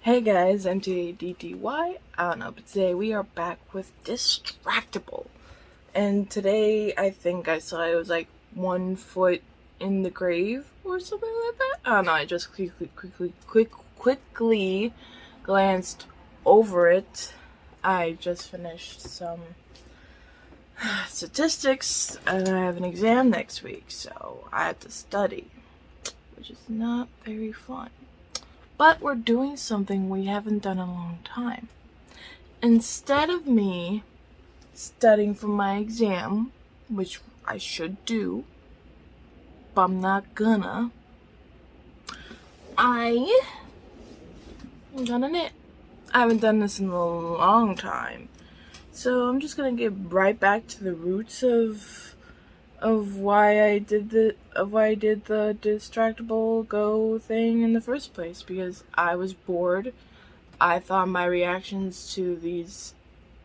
Hey guys, M.A.D.D.Y. I don't know, but today we are back with Distractible. And today I think I saw it was like 1 foot in the grave or something like that. I don't know, I just quickly glanced over it. I just finished some statistics and I have an exam next week, so I have to study, which is not very fun. But we're doing something we haven't done in a long time. Instead of me studying for my exam, which I should do, but I'm not gonna, I'm gonna knit. I haven't done this in a long time. So I'm just gonna get right back to the roots of why I did the Distractible Go thing in the first place, because I was bored. I thought my reactions to these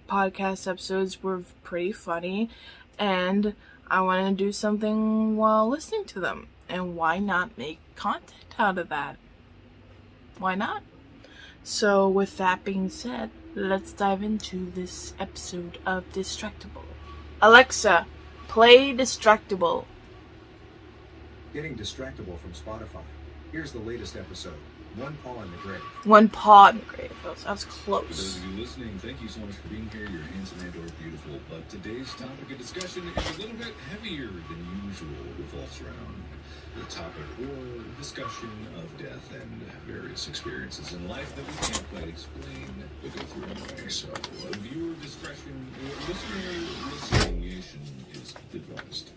podcast episodes were pretty funny, and I wanted to do something while listening to them. And why not make content out of that? Why not? So with that being said, let's dive into this episode of Distractible. Alexa, play Distractible. Getting Distractible from Spotify. Here's the latest episode. One Paw in the Grave. One Paw in the Grave. That was For close. those of you listening, thank you so much for being here. You're handsome and or beautiful. But today's topic of discussion is a little bit heavier than usual. It revolves around the topic or discussion of death and various experiences in life that we can't quite explain but go through anyway. So viewer discretion or listener listening is advised.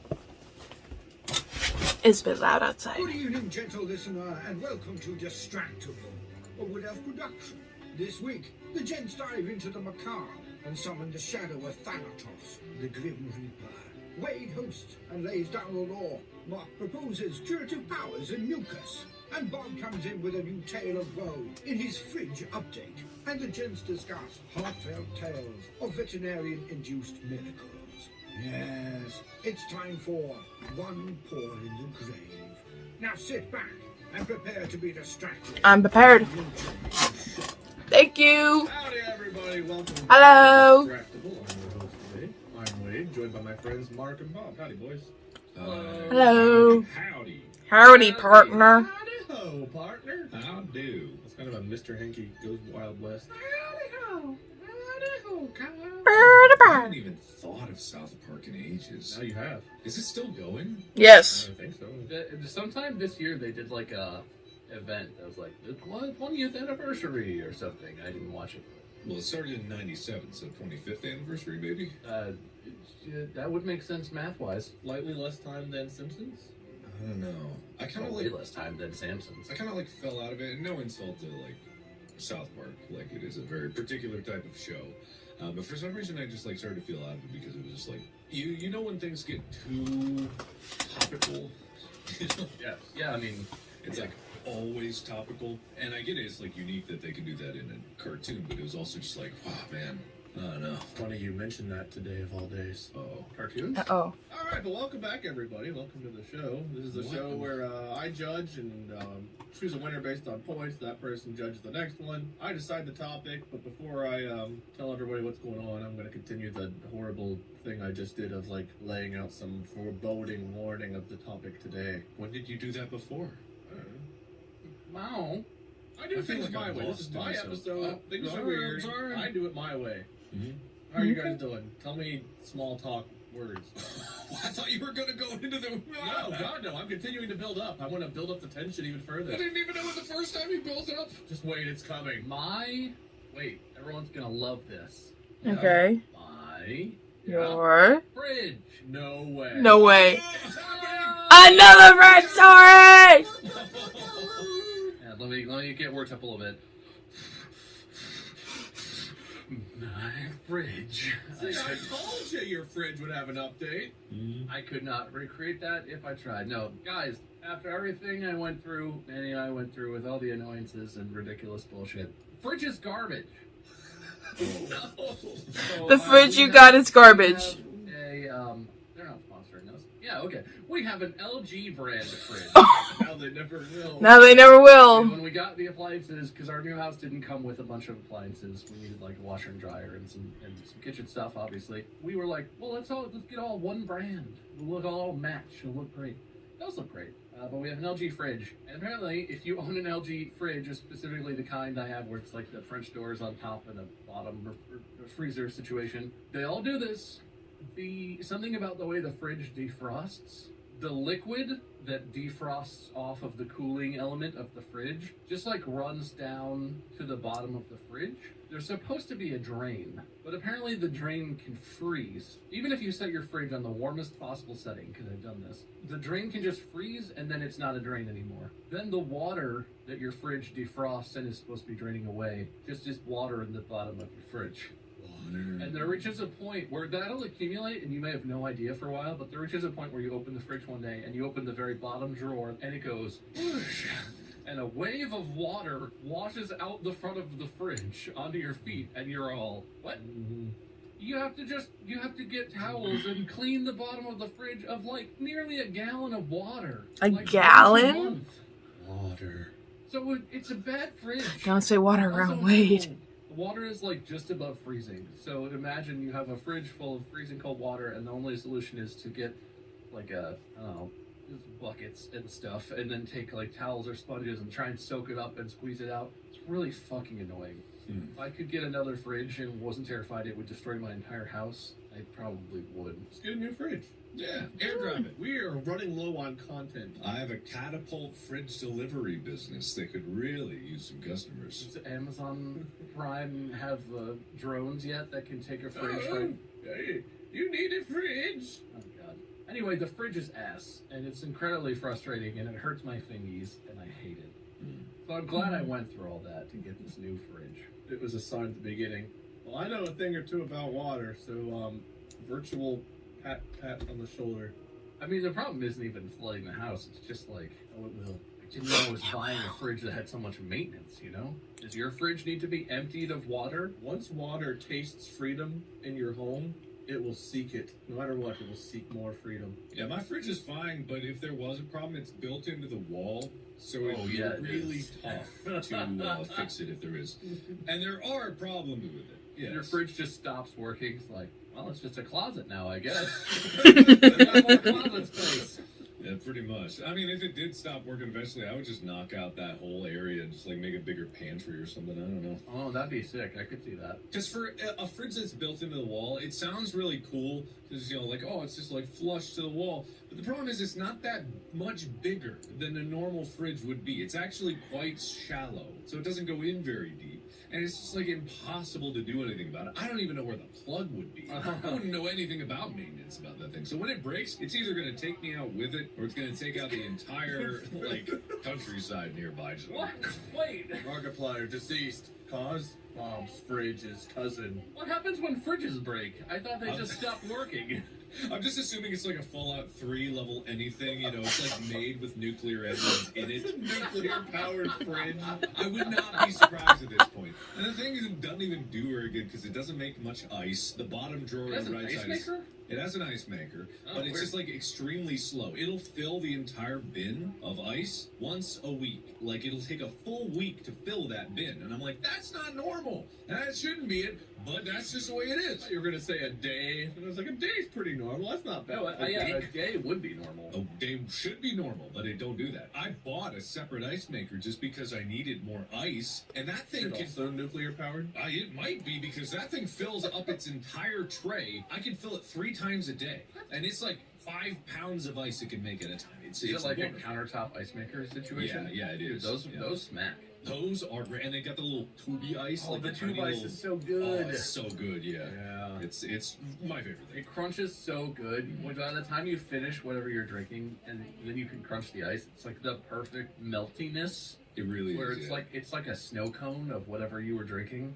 It's a bit loud outside. Good evening, gentle listener, and welcome to Distractible, a Wood Elf production. This week, the gents dive into the macabre and summon the shadow of Thanatos, the Grim Reaper. Wade hosts and lays down the law. Mark proposes curative powers in mucus. And Bob comes in with a new tale of woe in his fridge update. And the gents discuss heartfelt tales of veterinarian-induced miracles. Yes, it's time for One Paw in the Grave. Now sit back and prepare to be distracted. I'm prepared. Thank you. Howdy, everybody. Welcome to Hello. Distractible. I'm your host, Wade. I'm Wade, joined by my friends Mark and Bob. Howdy, boys. Hello. Howdy. Howdy, partner. Howdy-ho, partner. How do? That's kind of a Mr. Hanky Goes Wild West. Howdy-ho. Howdy-ho, cowboy. I haven't even thought of South Park in ages. Now you have. Is it still going? Yes. I think so. Sometime this year they did like a event that was like the 20th anniversary or something. I didn't watch it. Well, it started in '97, so 25th anniversary, maybe. That would make sense math-wise. Slightly less time than Simpsons. I don't know. I kind of Way like. less time than Samson's. I kind of like fell out of it, and no insult to like South Park. Like it is a very particular type of show. But for some reason, I just like started to feel out of it because it was just like you know when things get too topical. Yeah. I mean, It's like always topical, and I get it. It's like unique that they can do that in a cartoon, but it was also just like, oh man, I don't know. Funny you mentioned that today of all days. Oh, Cartoons? Uh-oh. All right, but welcome back, everybody. Welcome to the show. This is the show where I judge and choose a winner based on points. That person judges the next one. I decide the topic, but before I tell everybody what's going on, I'm going to continue the horrible thing I just did of like laying out some foreboding warning of the topic today. when did you do that before? wow. I do I feel things like my I'm way. This lost is in my myself. episode. Things are I'm weird. sorry. I do it my way. Mm-hmm. How are you guys doing? Tell me small talk words. I thought you were gonna go into the. No, God, no. I'm continuing to build up. I want to build up the tension even further. I didn't even know it the first time you built up. Just wait, it's coming. Wait, everyone's gonna love this. Okay. My Your. fridge. No way. No way. It's happening! Another red story! Yeah, let me get worked up a little bit. My fridge. See, I told you your fridge would have an update. I could not recreate that if I tried. No, guys, after everything I went through, Manny and I went through with all the annoyances and ridiculous bullshit, fridge is garbage. No. So, The fridge you got is garbage. They're not sponsoring us. Yeah, okay. We have an LG brand fridge. Now they never will. Now they never will. And when we got the appliances, because our new house didn't come with a bunch of appliances, we needed like a washer and dryer and some kitchen stuff. Obviously, we were like, well, let's get all one brand. We'll look all match. It'll look great. It does look great. But we have an LG fridge, and apparently, if you own an LG fridge, or specifically the kind I have, where it's like the French doors on top and a bottom or freezer situation, they all do this. Something about the way the fridge defrosts, the liquid that defrosts off of the cooling element of the fridge just like runs down to the bottom of the fridge. There's supposed to be a drain, but apparently the drain can freeze. Even if you set your fridge on the warmest possible setting, because I've done this, the drain can just freeze and then it's not a drain anymore. Then the water that your fridge defrosts and is supposed to be draining away just is water in the bottom of your fridge. And there reaches a point where that'll accumulate, and you may have no idea for a while, but there reaches a point where you open the fridge one day and you open the very bottom drawer and it goes whoosh, and a wave of water washes out the front of the fridge onto your feet, and you're all, what? You have to get towels and clean the bottom of the fridge of like nearly a gallon of water. A like gallon? Water. So it's a bad fridge. Don't say water around Also, Wade. Water is like just above freezing. So imagine you have a fridge full of freezing cold water, and the only solution is to get like buckets and stuff, and then take like towels or sponges and try and soak it up and squeeze it out. It's really fucking annoying. If I could get another fridge and wasn't terrified it would destroy my entire house, I probably would. Let's get a new fridge. Yeah, airdrop it. We are running low on content. I have a catapult fridge delivery business that could really use some customers. Does Amazon Prime have drones yet that can take a fridge? Hey, you need a fridge. Oh god. Anyway, the fridge is ass, and it's incredibly frustrating, and it hurts my fingies, and I hate it. So I'm glad I went through all that to get this new fridge. It was a sign at the beginning. Well, I know a thing or two about water, so virtual pat on the shoulder. I mean, the problem isn't even flooding the house. It's just like, oh, it will. I didn't know I was buying a fridge that had so much maintenance, you know? Does your fridge need to be emptied of water? Once water tastes freedom in your home, it will seek it. No matter what, it will seek more freedom. Yeah, my fridge is fine, but if there was a problem, it's built into the wall, so it's it really is. tough to fix it if there is. And there are problems with it. Yes. Your fridge just stops working. It's like, well, it's just a closet now, I guess. Got more closet space. Yeah, pretty much. I mean, if it did stop working eventually, I would just knock out that whole area and just like make a bigger pantry or something. I don't know. Oh, that'd be sick. I could see that. Because for a fridge that's built into the wall, it sounds really cool. Because, you know, like, oh, it's just like flush to the wall. But the problem is it's not that much bigger than a normal fridge would be. It's actually quite shallow. So it doesn't go in very deep. And it's just like impossible to do anything about it. I don't even know where the plug would be. I wouldn't know anything about maintenance about that thing. So when it breaks, it's either going to take me out with it, or it's going to take out the entire like countryside nearby. Just What? Wait. Markiplier deceased. Cause? Mom's fridge's cousin. What happens when fridges break? I thought they just stopped working. I'm just assuming it's like a Fallout 3 level anything, you know, it's like made with nuclear engines in it. Nuclear-powered fridge. I would not be surprised at this point. And the thing is, it doesn't even do very good because it doesn't make much ice. The bottom drawer It has on the an right ice side is... maker? It has an ice maker, Oh, but it's weird. just like extremely slow. It'll fill the entire bin of ice once a week. Like it'll take a full week to fill that bin. And I'm like, that's not normal. That shouldn't be it, but that's just the way it is. You were gonna say a day, and I was like, a day's pretty normal. That's not bad. No, A yeah, a week? day would be normal. Oh, they should be normal, but they don't do that. I bought a separate ice maker just because I needed more ice, and that thing Is it can... also nuclear-powered? It might be because that thing fills up its entire tray. I can fill it 3 times a day, and it's like 5 pounds of ice it can make at a time. It's Is it like wonderful. a countertop ice maker situation? Yeah, it Dude, is. those Yeah. those smack. Those are great, and they got the little tubey ice. Oh, like the tiny tube ice little- is so Oh, good. it's so good, yeah. Yeah. It's my favorite thing. It crunches so good. When by the time you finish whatever you're drinking, and then you can crunch the ice, it's like the perfect meltiness. It really Where is. it's like a snow cone of whatever you were drinking.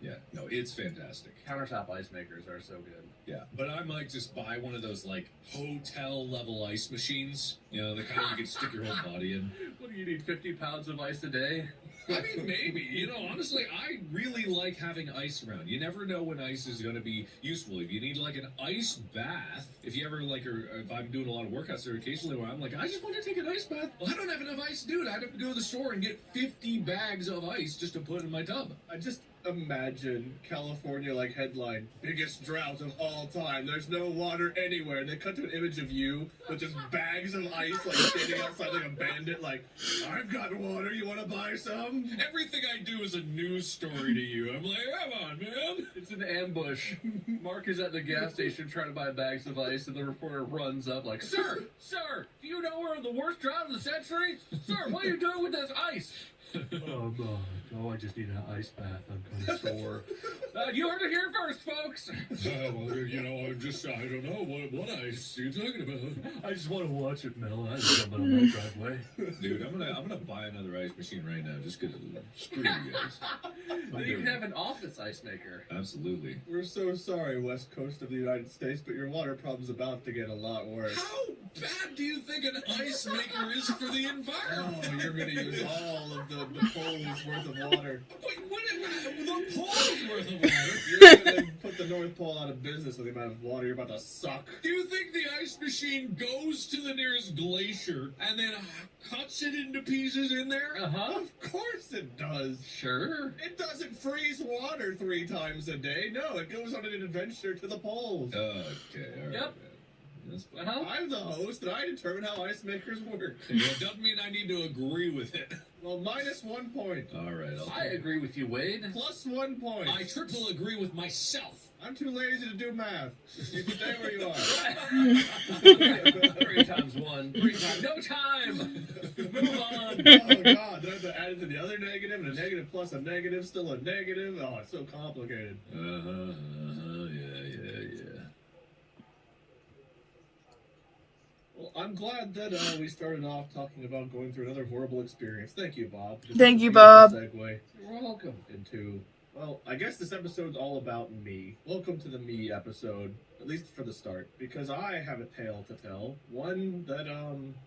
Yeah, no, it's fantastic. Countertop ice makers are so good. Yeah, but I might just buy one of those like hotel level ice machines. You know, the kind you can stick your whole body in. What do you need? 50 pounds of ice a day? I mean, maybe. You know, honestly, I really like having ice around. You never know when ice is going to be useful. If you need, like, an ice bath, if you ever, like, or if I'm doing a lot of workouts there occasionally where I'm like, I just want to take an ice bath. Well, I don't have enough ice to do it. I'd have to go to the store and get 50 bags of ice just to put in my tub. I just imagine California, like, headline, biggest drought of all time. There's no water anywhere. And they cut to an image of you with just bags of ice, like, standing outside like a bandit, like, I've got water, you want to buy some? Everything I do is a news story to you. I'm like, come on, man. It's an ambush. Mark is at the gas station trying to buy bags of ice, and the reporter runs up like, Sir, do you know we're in the worst drought of the century? Sir, what are you doing with this ice? Oh, I just need an ice bath. I'm kind of sore. You heard it here first, folks. Well, you know, I don't know. What ice are you talking about? I just want to watch it melt. I just jump on my driveway. Dude, I'm gonna buy another ice machine right now just because screw you guys. They even have an office ice maker. Absolutely. We're so sorry, West Coast of the United States, but your water problem's about to get a lot worse. How bad do you think an ice maker is for the environment? Oh, you're going to use all of the pole's worth of water. Wait, the pole's worth of water? You're going to put the North Pole out of business with the amount of water you're about to suck. Do you think the ice machine goes to the nearest glacier and then cuts it into pieces in there? Uh-huh. Of course it does. Sure. It doesn't freeze water 3 times a day. No, it goes on an adventure to the poles. Okay, all right. Yep. That's fine. Uh-huh. I'm the host, and I determine how ice makers work. It doesn't mean I need to agree with it. Well, minus 1 point. All right, I agree with you, Wade. Plus 1 point. I triple agree with myself. I'm too lazy to do math. You can stay where you are. 3 times 1. 3 times. No time. Move on. Oh, God. Then I have to add it to the other negative, and a negative plus a negative, still a negative. Oh, it's so complicated. Yeah. Well, I'm glad that we started off talking about going through another horrible experience. Thank you, Bob. Thank you, Beautiful Bob. Segue You're welcome. into, well, I guess this episode's all about me. Welcome to the me episode, at least for the start, because I have a tale to tell. One that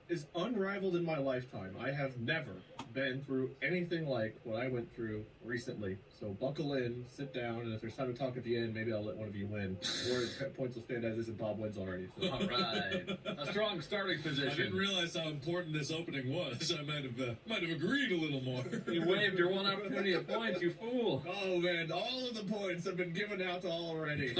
is unrivaled in my lifetime. I have never been through anything like what I went through recently. So buckle in, sit down, and if there's time to talk at the end, maybe I'll let one of you win. Or points will stand as is and Bob wins already. So. All right. A strong starting position. I didn't realize how important this opening was. I might have agreed a little more. You waived your one opportunity at points, you fool. Oh man, all of the points have been given out already.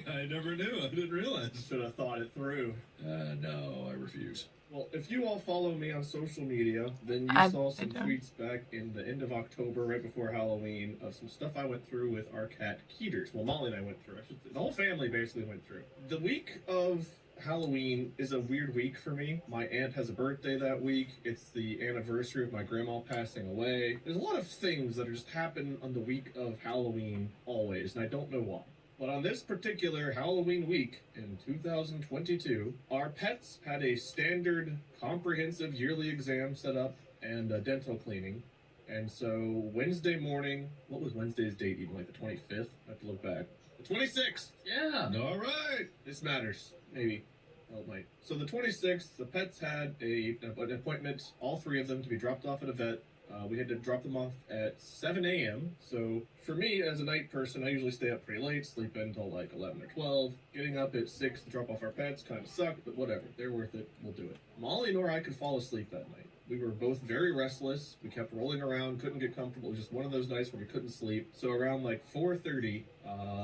I never knew. I didn't realize. Should have thought it through. No, I refuse. Well, if you all follow me on social media, then you saw some tweets back in the end of October, right before Halloween, of some stuff I went through with our cat Keeters. Well, Molly and I went through. The whole family basically went through. The week of Halloween is a weird week for me. My aunt has a birthday that week. It's the anniversary of my grandma passing away. There's a lot of things that just happen on the week of Halloween always, and I don't know why. But on this particular Halloween week in 2022, our pets had a standard comprehensive yearly exam set up and a dental cleaning. And so Wednesday morning, what was Wednesday's date even, like the 25th? I have to look back. The 26th! Yeah. All right. This matters. Maybe. Oh, it might. So the 26th, the pets had an appointment, all 3 of them, to be dropped off at a vet. We had to drop them off at 7 a.m. So for me, as a night person, I usually stay up pretty late, sleep until like 11 or 12. Getting up at 6 to drop off our pets kind of sucked, but whatever. They're worth it. We'll do it. Molly nor I could fall asleep that night. We were both very restless. We kept rolling around, couldn't get comfortable. It was just one of those nights where we couldn't sleep. So around like 4:30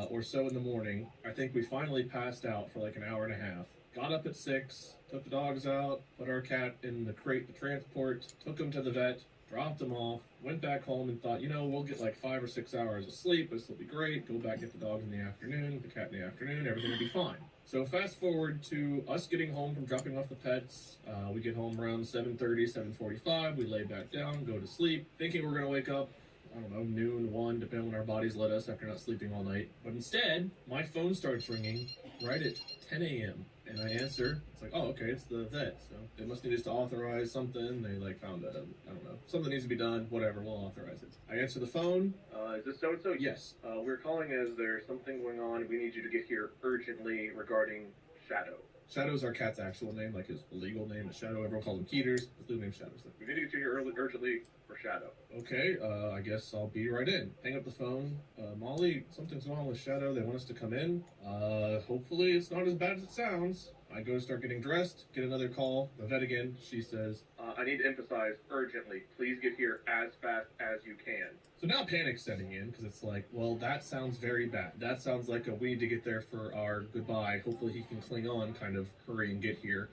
or so in the morning, I think we finally passed out for like an hour and a half. Got up at 6, took the dogs out, put our cat in the crate to transport, took him to the vet, dropped him off, went back home and thought, we'll get like 5 or 6 hours of sleep. This will be great. Go back, get the dogs in the afternoon, the cat in the afternoon. Everything will be fine. So fast forward to us getting home from dropping off the pets. We get home around 7:30, 7:45. We lay back down, go to sleep, thinking we're going to wake up, I don't know, noon, 1, depending on when our bodies let us after not sleeping all night. But instead, my phone starts ringing right at 10 a.m. And I answer. It's like, oh, okay, it's the vet. So they must need us to authorize something. They found that, I don't know, something needs to be done. Whatever, we'll authorize it. I answer the phone. Is this so-and-so? Yes. We're calling as there's something going on. We need you to get here urgently regarding Shadow. Shadow's our cat's actual name, like his legal name is Shadow. Everyone calls him Keeters. His legal name's Shadow. So, we need to get you here urgently for Shadow. Okay, I guess I'll be right in. Hang up the phone. Molly, something's wrong with Shadow. They want us to come in. Hopefully it's not as bad as it sounds. I go to start getting dressed, get another call. The vet again. She says, I need to emphasize urgently. Please get here as fast as you can. So now panic's setting in because it's like, well, that sounds very bad. That sounds like we need to get there for our goodbye. Hopefully he can cling on, kind of hurry and get here.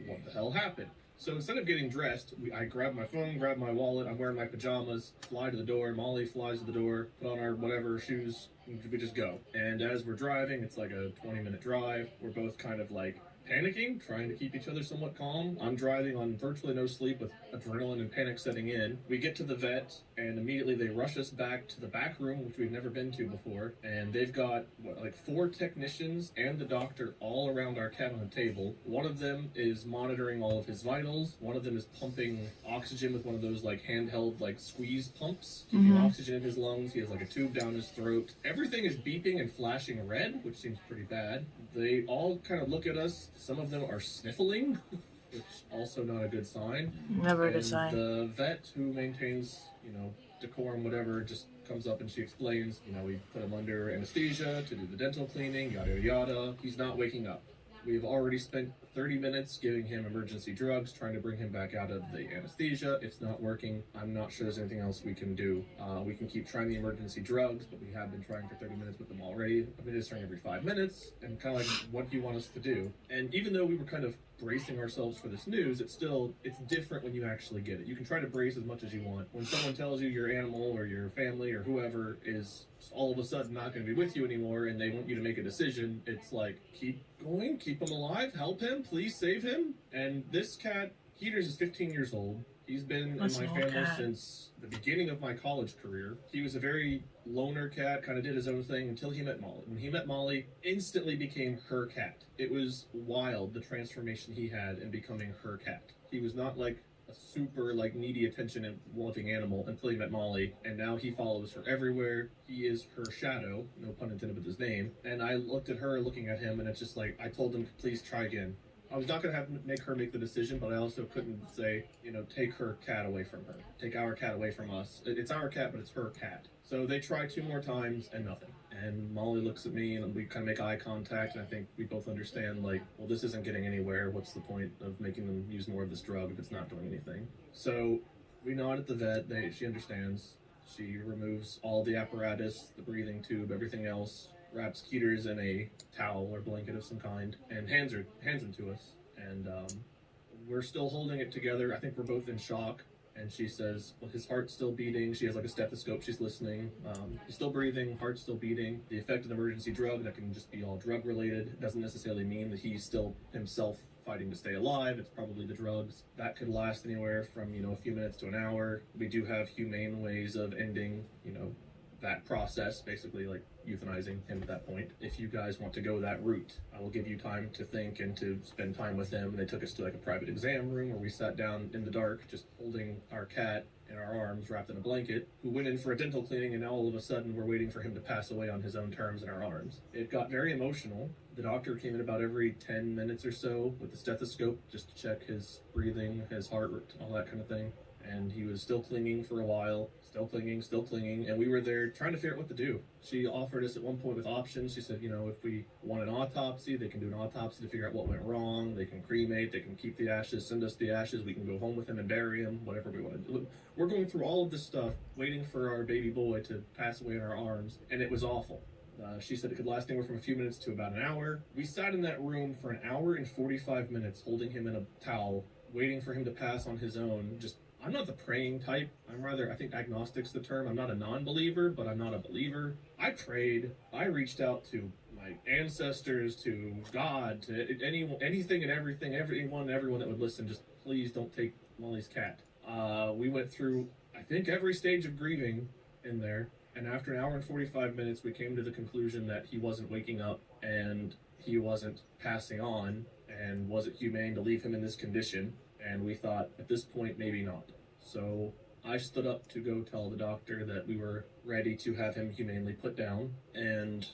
What the hell happened? So instead of getting dressed, I grab my phone, grab my wallet, I'm wearing my pajamas, fly to the door, Molly flies to the door, put on our whatever shoes, we just go. And as we're driving, it's like a 20-minute drive. We're both kind of like panicking, trying to keep each other somewhat calm. I'm driving on virtually no sleep with adrenaline and panic setting in. We get to the vet, and immediately they rush us back to the back room, which we've never been to before. And they've got, like 4 technicians and the doctor all around our cat on the table. One of them is monitoring all of his vitals. One of them is pumping oxygen with one of those, like, handheld, like, squeeze pumps. Keeping oxygen in his lungs. He has, like, a tube down his throat. Everything is beeping and flashing red, which seems pretty bad. They all kind of look at us. Some of them are sniffling, which also not a good sign. Never a good sign. The vet who maintains, decorum, whatever, just comes up and she explains, we put him under anesthesia to do the dental cleaning, yada, yada, yada. He's not waking up. We've already spent 30 minutes giving him emergency drugs, trying to bring him back out of the anesthesia. It's not working. I'm not sure there's anything else we can do. We can keep trying the emergency drugs, but we have been trying for 30 minutes with them already. I'm administering every 5 minutes, and kind of like, what do you want us to do? And even though we were kind of bracing ourselves for this news, it's different when you actually get it. You can try to brace as much as you want. When someone tells you your animal or your family or whoever is all of a sudden not going to be with you anymore and they want you to make a decision, it's like, keep going, keep him alive, help him, please save him. And this cat, Heaters, is 15 years old. He's been in my family since the beginning of my college career. He was a very loner cat, kind of did his own thing until he met Molly. When he met Molly, instantly became her cat. It was wild, the transformation he had in becoming her cat. He was not like a super needy attention and wanting animal until he met Molly, and now he follows her everywhere. He is her shadow, no pun intended with his name. And I looked at her looking at him, and it's just like, I told him, please try again. I was not going to have to make her make the decision, but I also couldn't say, take her cat away from her. Take our cat away from us. It's our cat, but it's her cat. So they try 2 more times and nothing. And Molly looks at me and we kind of make eye contact, and I think we both understand, well, this isn't getting anywhere. What's the point of making them use more of this drug if it's not doing anything? So we nod at the vet. She understands. She removes all the apparatus, the breathing tube, everything else, wraps Keeters in a towel or blanket of some kind, and hands him to us. And we're still holding it together. I think we're both in shock. And she says, well, his heart's still beating. She has a stethoscope. She's listening. He's still breathing. Heart's still beating. The effect of the emergency drug, that can just be all drug related. It doesn't necessarily mean that he's still himself fighting to stay alive. It's probably the drugs. That could last anywhere from, a few minutes to an hour. We do have humane ways of ending, that process, basically euthanizing him at that point. If you guys want to go that route, I will give you time to think and to spend time with him. They took us to a private exam room where we sat down in the dark, just holding our cat in our arms, wrapped in a blanket, who went in for a dental cleaning, and now all of a sudden we're waiting for him to pass away on his own terms in our arms. It got very emotional. The doctor came in about every 10 minutes or so with the stethoscope just to check his breathing, his heart, all that kind of thing. And he was still clinging for a while, still clinging, and we were there trying to figure out what to do. She offered us at one point with options. She said, if we want an autopsy, they can do an autopsy to figure out what went wrong. They can cremate, they can keep the ashes, send us the ashes, we can go home with him and bury him, whatever we want to do. We're going through all of this stuff, waiting for our baby boy to pass away in our arms, and it was awful. She said it could last anywhere from a few minutes to about an hour. We sat in that room for an hour and 45 minutes, holding him in a towel, waiting for him to pass on his own. I'm not the praying type. I'm rather, I think agnostic's the term. I'm not a non-believer, but I'm not a believer. I prayed. I reached out to my ancestors, to God, to anything and everything, everyone that would listen. Just please don't take Molly's cat. We went through, I think, every stage of grieving in there. And after an hour and 45 minutes, we came to the conclusion that he wasn't waking up and he wasn't passing on, and was it humane to leave him in this condition? And we thought, at this point, maybe not. So I stood up to go tell the doctor that we were ready to have him humanely put down. And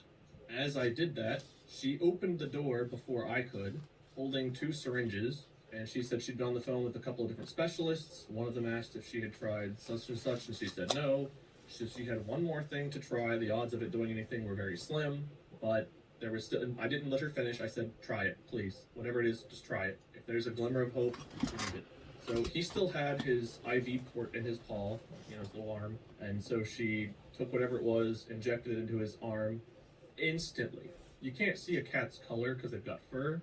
as I did that, she opened the door before I could, holding 2 syringes, and she said she'd been on the phone with a couple of different specialists. One of them asked if she had tried such and such, and she said no. She had one more thing to try. The odds of it doing anything were very slim, but there was still. I didn't let her finish. I said, try it, please. Whatever it is, just try it. If there's a glimmer of hope, you need it. So he still had his IV port in his paw, his little arm, and so she took whatever it was, injected it into his arm, instantly. You can't see a cat's color because they've got fur,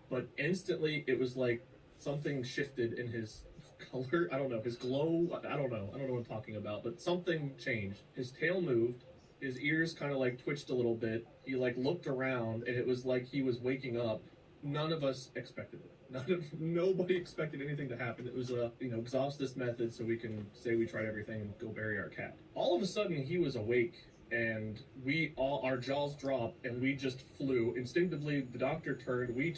but instantly it was like something shifted in his color. I don't know, his glow. I don't know what I'm talking about, but something changed. His tail moved. His ears kind of like twitched a little bit. He like looked around, and it was like he was waking up. None of us expected it. Nobody expected anything to happen. It was a exhaust this method so we can say we tried everything and go bury our cat. All of a sudden he was awake, and our jaws dropped, and we just flew. Instinctively, the doctor turned, we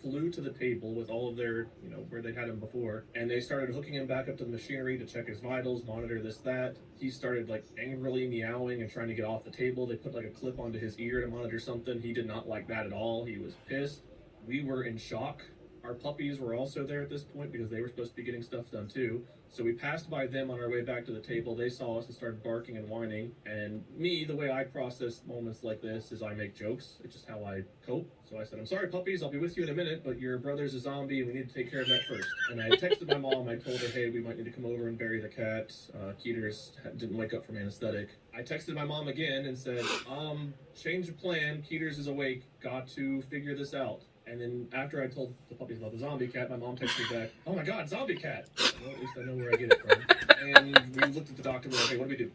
flew to the table with all of their, where they'd had him before, and they started hooking him back up to the machinery to check his vitals, monitor this, that. He started like angrily meowing and trying to get off the table. They put like a clip onto his ear to monitor something. He did not like that at all. He was pissed. We were in shock. Our puppies were also there at this point because they were supposed to be getting stuff done too. So we passed by them on our way back to the table. They saw us and started barking and whining. And me, the way I process moments like this is I make jokes. It's just how I cope. So I said, I'm sorry, puppies, I'll be with you in a minute, but your brother's a zombie and we need to take care of that first. And I texted my mom. I told her, hey, we might need to come over and bury the cat. Keeters didn't wake up from anesthetic. I texted my mom again and said, change of plan. Keeters is awake. Got to figure this out. And then after I told the puppies about the zombie cat, my mom texted me back, oh my God, zombie cat. Well, at least I know where I get it from. And we looked at the doctor and we were like, hey, what do we do?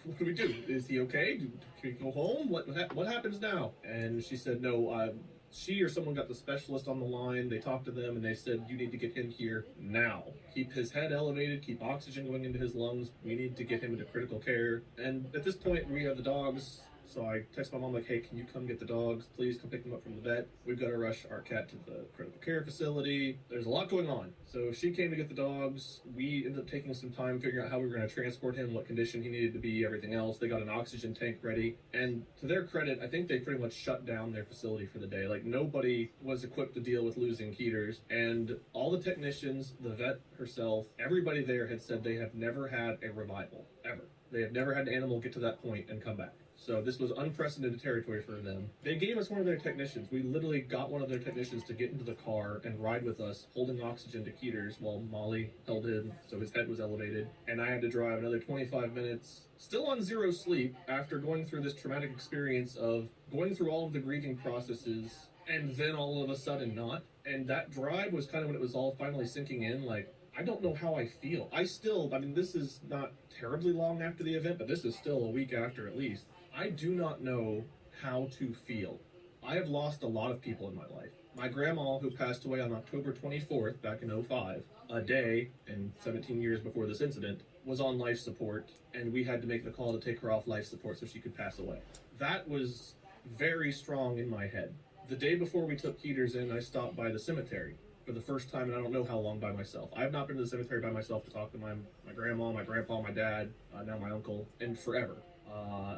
What do we do? Is he okay? Can we go home? What happens now? And she said, no, she or someone got the specialist on the line. They talked to them and they said, you need to get him here now. Keep his head elevated, keep oxygen going into his lungs. We need to get him into critical care. And at this point, we have the dogs. So I text my mom like, hey, can you come get the dogs? Please come pick them up from the vet. We've got to rush our cat to the critical care facility. There's a lot going on. So she came to get the dogs. We ended up taking some time figuring out how we were going to transport him, what condition he needed to be, everything else. They got an oxygen tank ready. And to their credit, I think they pretty much shut down their facility for the day. Like, nobody was equipped to deal with losing Keeters. And all the technicians, the vet herself, everybody there had said they have never had a revival, ever. They have never had an animal get to that point and come back. So this was unprecedented territory for them. They gave us one of their technicians. We literally got one of their technicians to get into the car and ride with us, holding oxygen to Keeters while Molly held him, so his head was elevated. And I had to drive another 25 minutes, still on zero sleep, after going through this traumatic experience of going through all of the grieving processes and then all of a sudden not. And that drive was kind of when it was all finally sinking in, like, I don't know how I feel. This is not terribly long after the event, but this is still a week after at least. I do not know how to feel. I have lost a lot of people in my life. My grandma, who passed away on October 24th back in 2005, a day and 17 years before this incident, was on life support, and we had to make the call to take her off life support so she could pass away. That was very strong in my head. The day before we took Keeters in, I stopped by the cemetery for the first time, and I don't know how long by myself. I have not been to the cemetery by myself to talk to my grandma, my grandpa, my dad, now my uncle, in forever.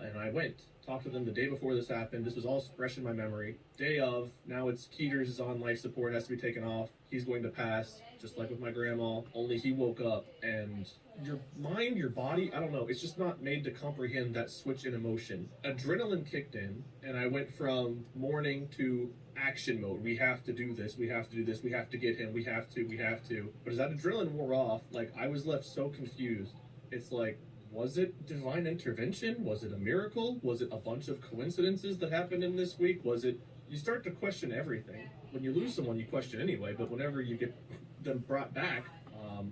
And I went, talked to them the day before this happened. This was all fresh in my memory. Day of, now it's Keeters is on life support, has to be taken off. He's going to pass, just like with my grandma, only he woke up, and your mind, your body, I don't know, it's just not made to comprehend that switch in emotion. Adrenaline kicked in, and I went from mourning to action mode. We have to do this, we have to do this, we have to get him, we have to. But as that adrenaline wore off, like, I was left so confused. It's like, was it divine intervention? Was it a miracle? Was it a bunch of coincidences that happened in this week? You start to question everything. When you lose someone, you question anyway, but whenever you get them brought back,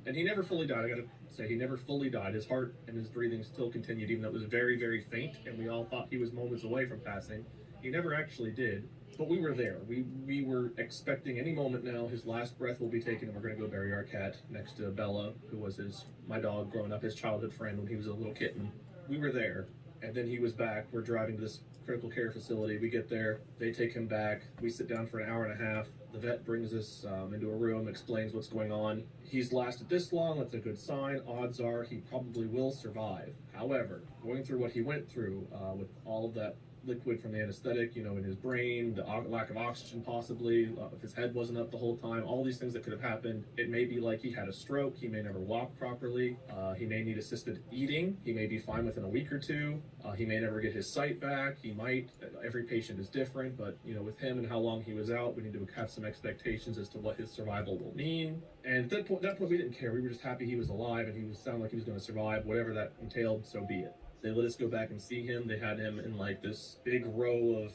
and he never fully died, I gotta say, he never fully died. His heart and his breathing still continued, even though it was very, very faint, and we all thought he was moments away from passing. He never actually did. But we were there. We were expecting any moment now his last breath will be taken, and we're going to go bury our cat next to Bella, who was my dog growing up, his childhood friend when he was a little kitten. We were there, and then he was back. We're driving to this critical care facility. We get there. They take him back. We sit down for an hour and a half. The vet brings us into a room, explains what's going on. He's lasted this long. That's a good sign. Odds are he probably will survive. However, going through what he went through with all of that liquid from the anesthetic, in his brain, the lack of oxygen possibly, if his head wasn't up the whole time, all these things that could have happened. It may be like he had a stroke, he may never walk properly, he may need assisted eating, he may be fine within a week or two, he may never get his sight back, he might, every patient is different, but with him and how long he was out, we need to have some expectations as to what his survival will mean. And at that point we didn't care, we were just happy he was alive and he sounded like he was going to survive, whatever that entailed, so be it. They let us go back and see him. They had him in like this big row of,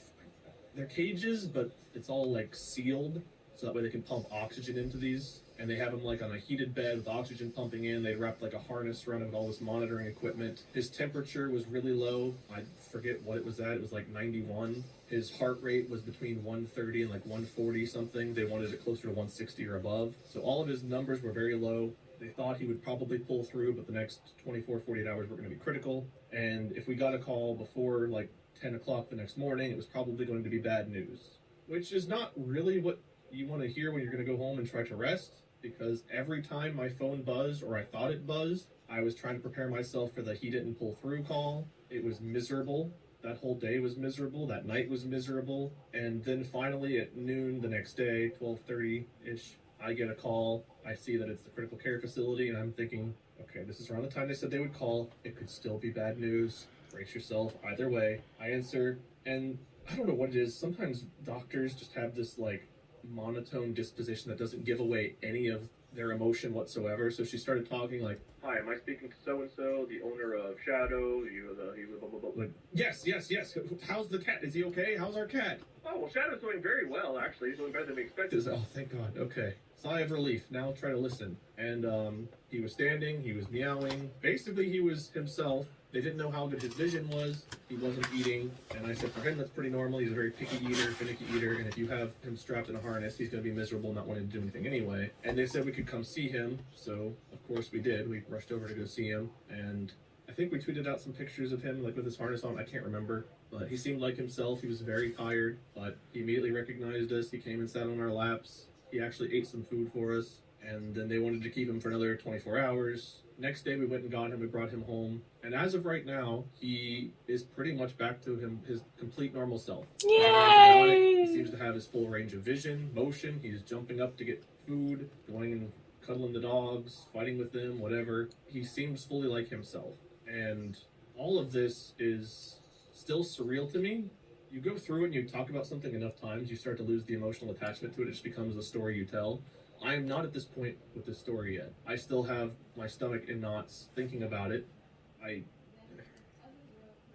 they're cages, but it's all like sealed, so that way they can pump oxygen into these. And they have him like on a heated bed with oxygen pumping in. They wrapped like a harness around him with all this monitoring equipment. His temperature was really low. I forget what it was at. It was like 91. His heart rate was between 130 and like 140 something. They wanted it closer to 160 or above. So all of his numbers were very low. They thought he would probably pull through, but the next 24, 48 hours were going to be critical. And if we got a call before like 10 o'clock the next morning, it was probably going to be bad news, which is not really what you want to hear when you're going to go home and try to rest, because every time my phone buzzed or I thought it buzzed, I was trying to prepare myself for the he didn't pull through call. It was miserable. That whole day was miserable. That night was miserable. And then finally at noon the next day, 12:30-ish, I get a call. I see that it's the critical care facility, and I'm thinking, okay, this is around the time they said they would call. It could still be bad news. Brace yourself. Either way, I answer, and I don't know what it is. Sometimes doctors just have this like monotone disposition that doesn't give away any of their emotion whatsoever. So she started talking like, "Hi, am I speaking to so and so, the owner of Shadow? You blah blah blah." Like, yes. How's the cat? Is he okay? How's our cat? Oh well, Shadow's doing very well actually. He's doing better than we expected. Oh, thank God. Okay. Sigh of relief. Now try to listen. And he was standing. He was meowing. Basically, he was himself. They didn't know how good his vision was. He wasn't eating. And I said, for him, that's pretty normal. He's a very picky eater, finicky eater. And if you have him strapped in a harness, he's going to be miserable, not wanting to do anything anyway. And they said we could come see him. So, of course, we did. We rushed over to go see him. And I think we tweeted out some pictures of him, like with his harness on. I can't remember. But he seemed like himself. He was very tired. But he immediately recognized us. He came and sat on our laps. He actually ate some food for us. And then they wanted to keep him for another 24 hours. Next day we went and got him, we brought him home. And as of right now, he is pretty much back to his complete normal self. Yay! He seems to have his full range of vision, motion. He's jumping up to get food, going and cuddling the dogs, fighting with them, whatever. He seems fully like himself. And all of this is still surreal to me. You go through it and you talk about something enough times, you start to lose the emotional attachment to it. It just becomes a story you tell. I am not at this point with this story yet. I still have my stomach in knots thinking about it. I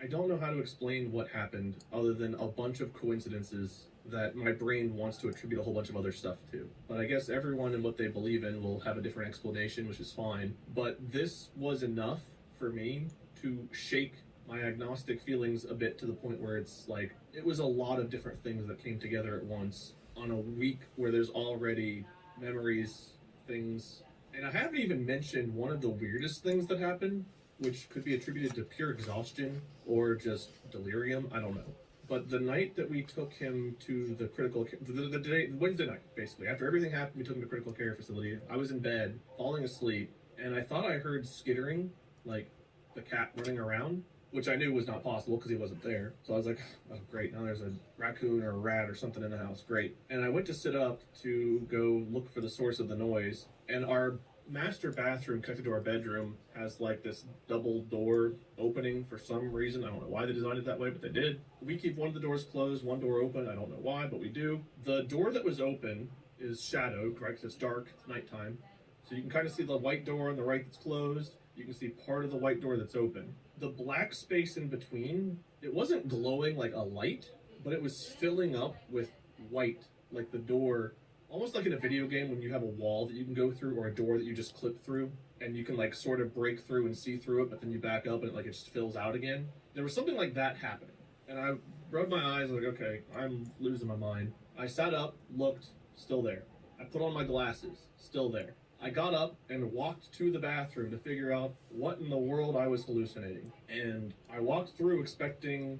don't know how to explain what happened other than a bunch of coincidences that my brain wants to attribute a whole bunch of other stuff to. But I guess everyone and what they believe in will have a different explanation, which is fine. But this was enough for me to shake my agnostic feelings a bit, to the point where it's like, it was a lot of different things that came together at once on a week where there's already memories, things. And I haven't even mentioned one of the weirdest things that happened, which could be attributed to pure exhaustion or just delirium. I don't know. But the night that we took him to the Wednesday night, basically, after everything happened, we took him to critical care facility. I was in bed, falling asleep, and I thought I heard skittering, like the cat running around, which I knew was not possible because he wasn't there. So I was like, oh great, now there's a raccoon or a rat or something in the house, great. And I went to sit up to go look for the source of the noise, and our master bathroom connected to our bedroom has like this double door opening for some reason. I don't know why they designed it that way, but they did. We keep one of the doors closed, one door open. I don't know why, but we do. The door that was open is shadowed, right? Because it's dark, it's nighttime. So you can kind of see the white door on the right that's closed. You can see part of the white door that's open. The black space in between, it wasn't glowing like a light, but it was filling up with white, like the door, almost like in a video game when you have a wall that you can go through, or a door that you just clip through, and you can like sort of break through and see through it, but then you back up and it just fills out again. There was something like that happening. And I rubbed my eyes, like, okay, I'm losing my mind. I sat up, looked, still there. I put on my glasses, still there. I got up and walked to the bathroom to figure out what in the world I was hallucinating. And I walked through expecting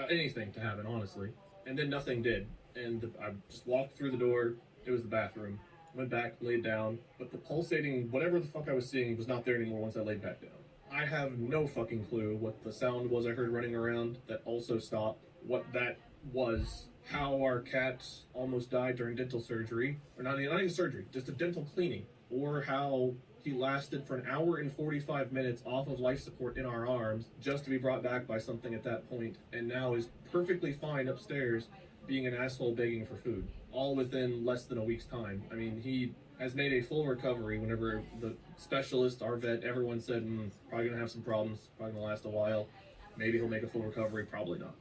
anything to happen, honestly. And then nothing did. And I just walked through the door. It was the bathroom. Went back, laid down. But the pulsating, whatever the fuck I was seeing, was not there anymore once I laid back down. I have no fucking clue what the sound was I heard running around that also stopped, what that was, how our cat almost died during dental surgery, or not even surgery, just a dental cleaning, or how he lasted for an hour and 45 minutes off of life support in our arms just to be brought back by something at that point, and now is perfectly fine upstairs being an asshole begging for food, all within less than a week's time. I mean, he has made a full recovery whenever the specialist, our vet, everyone said, probably gonna have some problems, probably gonna last a while. Maybe he'll make a full recovery, probably not.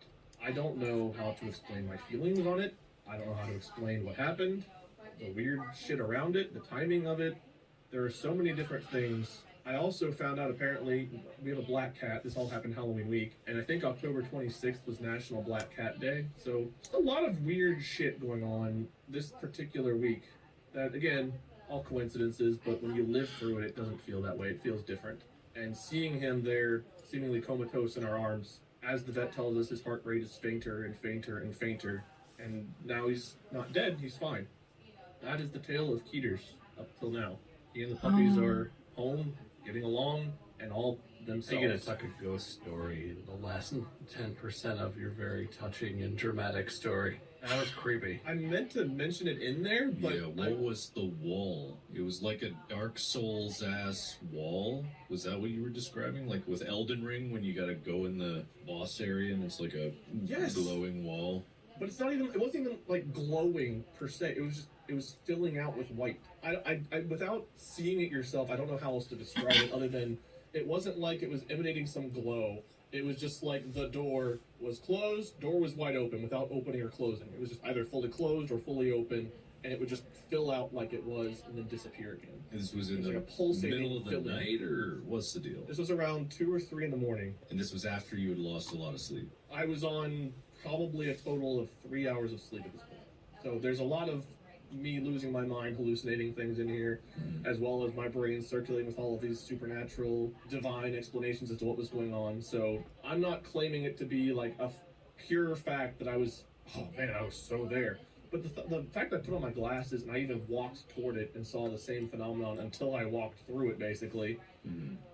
I don't know how to explain my feelings on it. I don't know how to explain what happened, the weird shit around it, the timing of it. There are so many different things. I also found out apparently we have a black cat. This all happened Halloween week. And I think October 26th was National Black Cat Day. So a lot of weird shit going on this particular week. That, again, all coincidences, but when you live through it, it doesn't feel that way. It feels different. And seeing him there, seemingly comatose in our arms, as the vet tells us his heart rate is fainter and fainter and fainter, and now he's not dead, he's fine. That is the tale of Keeters up till now. He and the puppies are home, getting along, and all themselves. You're gonna talk a ghost story, the last 10% of your very touching and dramatic story. That was creepy. I meant to mention it in there, but... Yeah, what was the wall? It was like a Dark Souls-ass wall? Was that what you were describing? Like with Elden Ring, when you gotta go in the boss area and it's like a glowing wall? But it's not even, it wasn't even like glowing per se. It was filling out with white. I without seeing it yourself, I don't know how else to describe it other than it wasn't like it was emanating some glow. It was just like the door was closed, door was wide open without opening or closing. It was just either fully closed or fully open, and it would just fill out like it was and then disappear again. And this was in the like a pulsating middle of the night, or what's the deal? This was around 2 or 3 in the morning. And this was after you had lost a lot of sleep? I was on probably a total of 3 hours of sleep at this point. So there's a lot of me losing my mind, hallucinating things in here, as well as my brain circulating with all of these supernatural, divine explanations as to what was going on. So I'm not claiming it to be like a pure fact that I was so there. But the fact that I put on my glasses and I even walked toward it and saw the same phenomenon until I walked through it, basically,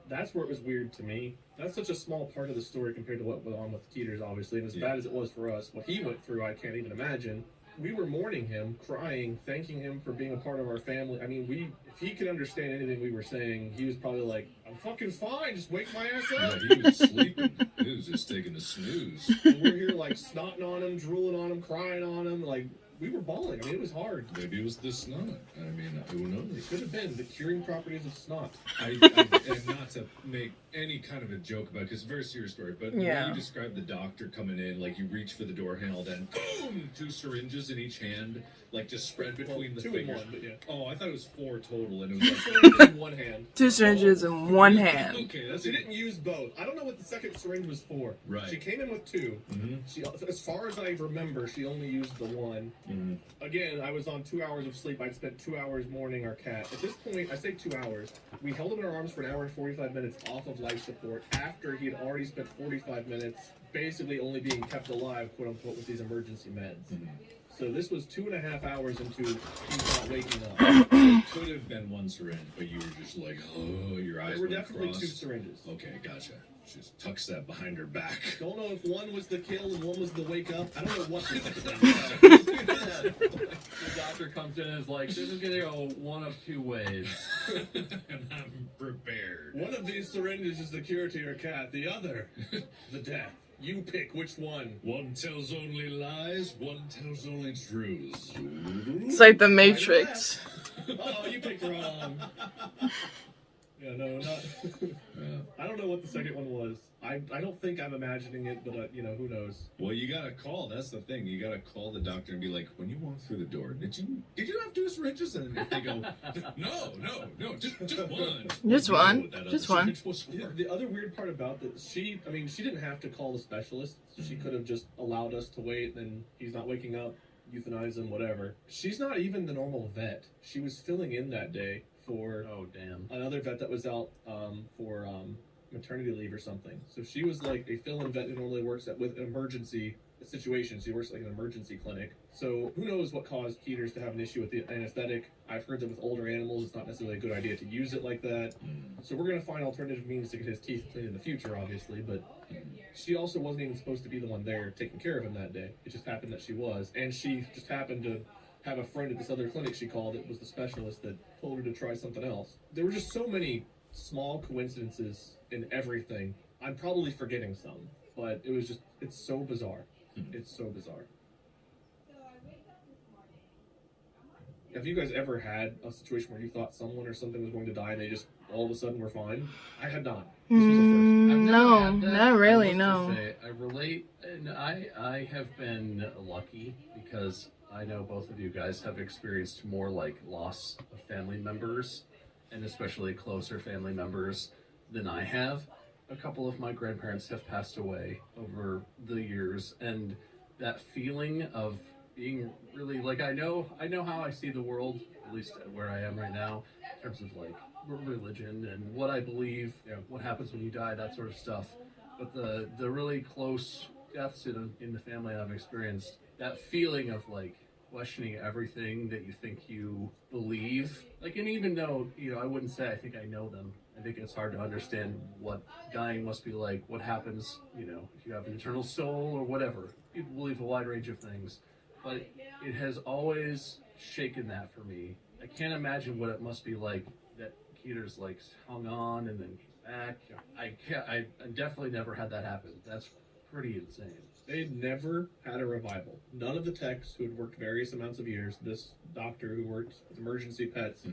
that's where it was weird to me. That's such a small part of the story compared to what went on with Keeters, obviously, and as bad as it was for us, what he went through, I can't even imagine. We were mourning him, crying, thanking him for being a part of our family. I mean, if he could understand anything we were saying, he was probably like, I'm fucking fine, just wake my ass up. Yeah, he was sleeping. He was just taking a snooze. And we're here like snotting on him, drooling on him, crying on him, like, we were bawling. I mean, it was hard. Maybe it was the snot. I mean, who knows? It could have been the curing properties of snot. And not to make any kind of a joke about it, because it's a very serious story, but when you described the doctor coming in, like you reach for the door handle, then boom, 2 syringes in each hand, like just spread between the 2 fingers. in 1, but yeah. Oh, I thought it was 4 total, and it 2 was like... syringes in 1 hand. 2 syringes in 1 hand. Okay, that's She didn't use both. I don't know what the second syringe was for. Right. She came in with 2. She, as far as I remember, she only used the 1. Again, I was on 2 hours of sleep. I'd spent 2 hours mourning our cat. At this point, I say 2 hours. We held him in our arms for an hour and 45 minutes off of life support after he had already spent 45 minutes basically only being kept alive, quote unquote, with these emergency meds. So this was 2.5 hours into he's not waking up. It could have been 1 syringe, but you were just like, oh, your eyes There were went definitely crossed. 2 syringes. Okay, gotcha. She just tucks that behind her back. Don't know if one was the kill and one was the wake up. I don't know what the doctor comes in and is like, this is gonna go one of 2 ways. And I'm prepared. One of these syringes is the cure to your cat. The other, the death. You pick which one. One tells only lies, one tells only truths. It's like the Matrix. Oh, you picked wrong. Yeah, no, not. I don't know what the second one was. I don't think I'm imagining it, but who knows? Well, you gotta call. That's the thing. You gotta call the doctor and be like, when you walk through the door, did you have 2 syringes? And if they go, no, just one. Just one. That Just other one. syringe was for. The other weird part about that, she didn't have to call the specialist. She could have just allowed us to wait, and he's not waking up, euthanize him, whatever. She's not even the normal vet. She was filling in that day for another vet that was out for maternity leave or something. So she was like a fill-in vet who normally works with emergency a situation. She works like an emergency clinic. So who knows what caused Keeters to have an issue with the anesthetic. I've heard that with older animals, it's not necessarily a good idea to use it like that. So we're going to find alternative means to get his teeth cleaned in the future, obviously. But she also wasn't even supposed to be the one there taking care of him that day. It just happened that she was. And she just happened to have a friend at this other clinic she called. It was the specialist that told her to try something else. There were just so many small coincidences in everything. I'm probably forgetting some, but it was just, it's so bizarre. It's so bizarre. Have you guys ever had a situation where you thought someone or something was going to die and they just all of a sudden were fine? I had not. This was the first. I've never No, had that. not really, I no. must just say, I relate, and I have been lucky because I know both of you guys have experienced more like loss of family members, and especially closer family members than I have. A couple of my grandparents have passed away over the years, and that feeling of being really like I know how I see the world, at least where I am right now, in terms of like religion and what I believe, what happens when you die, that sort of stuff. But the really close deaths in the family I've experienced, that feeling of like questioning everything that you think you believe, like, and even though I wouldn't say I think I know them, I think it's hard to understand what dying must be like, what happens, if you have an eternal soul or whatever. People believe a wide range of things, but it has always shaken that for me. I can't imagine what it must be like that Keeter's like hung on and then came back. I definitely never had that happen. That's pretty insane. They never had a revival. None of the techs who had worked various amounts of years, this doctor who worked with emergency pets,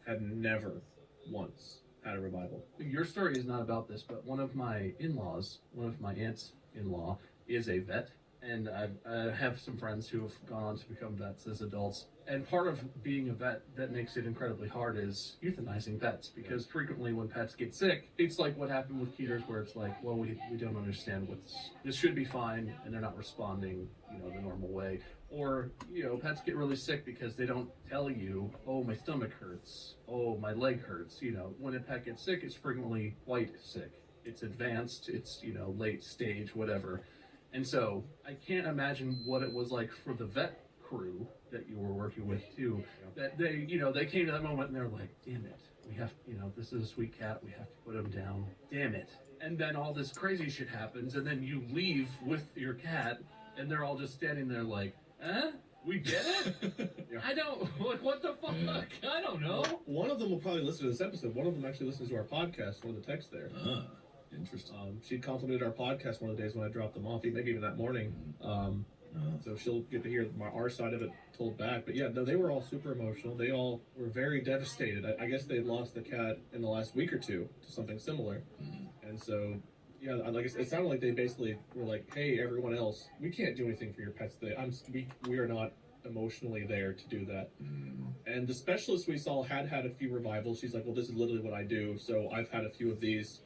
had never once had a revival. Your story is not about this, but one of my in-laws, one of my aunts-in-law, is a vet, and I have some friends who have gone on to become vets as adults. And part of being a vet that makes it incredibly hard is euthanizing pets, because frequently when pets get sick, it's like what happened with Keeters, where it's like, well, we don't understand this should be fine, and they're not responding, the normal way. Or, pets get really sick because they don't tell you, oh, my stomach hurts, oh, my leg hurts. When a pet gets sick, it's frequently quite sick. It's advanced, it's, late stage, whatever. And so I can't imagine what it was like for the vet crew that you were working with too, that they came to that moment and they're like, damn it, we have, this is a sweet cat, we have to put him down, damn it. And then all this crazy shit happens, and then you leave with your cat, and they're all just standing there like, we did it? I don't, what the fuck? I don't know. One of them will probably listen to this episode. One of them actually listens to our podcast, one of the texts there. Interesting. She complimented our podcast one of the days when I dropped them off, maybe even that morning. So she'll get to hear our side of it told back. But yeah, no, they were all super emotional. They all were very devastated. I guess they lost the cat in the last week or two to something similar. And so, yeah, like it sounded like they basically were like, hey, everyone else, we can't do anything for your pets today. We are not emotionally there to do that. And the specialist we saw had a few revivals. She's like, well, this is literally what I do. So I've had a few of these.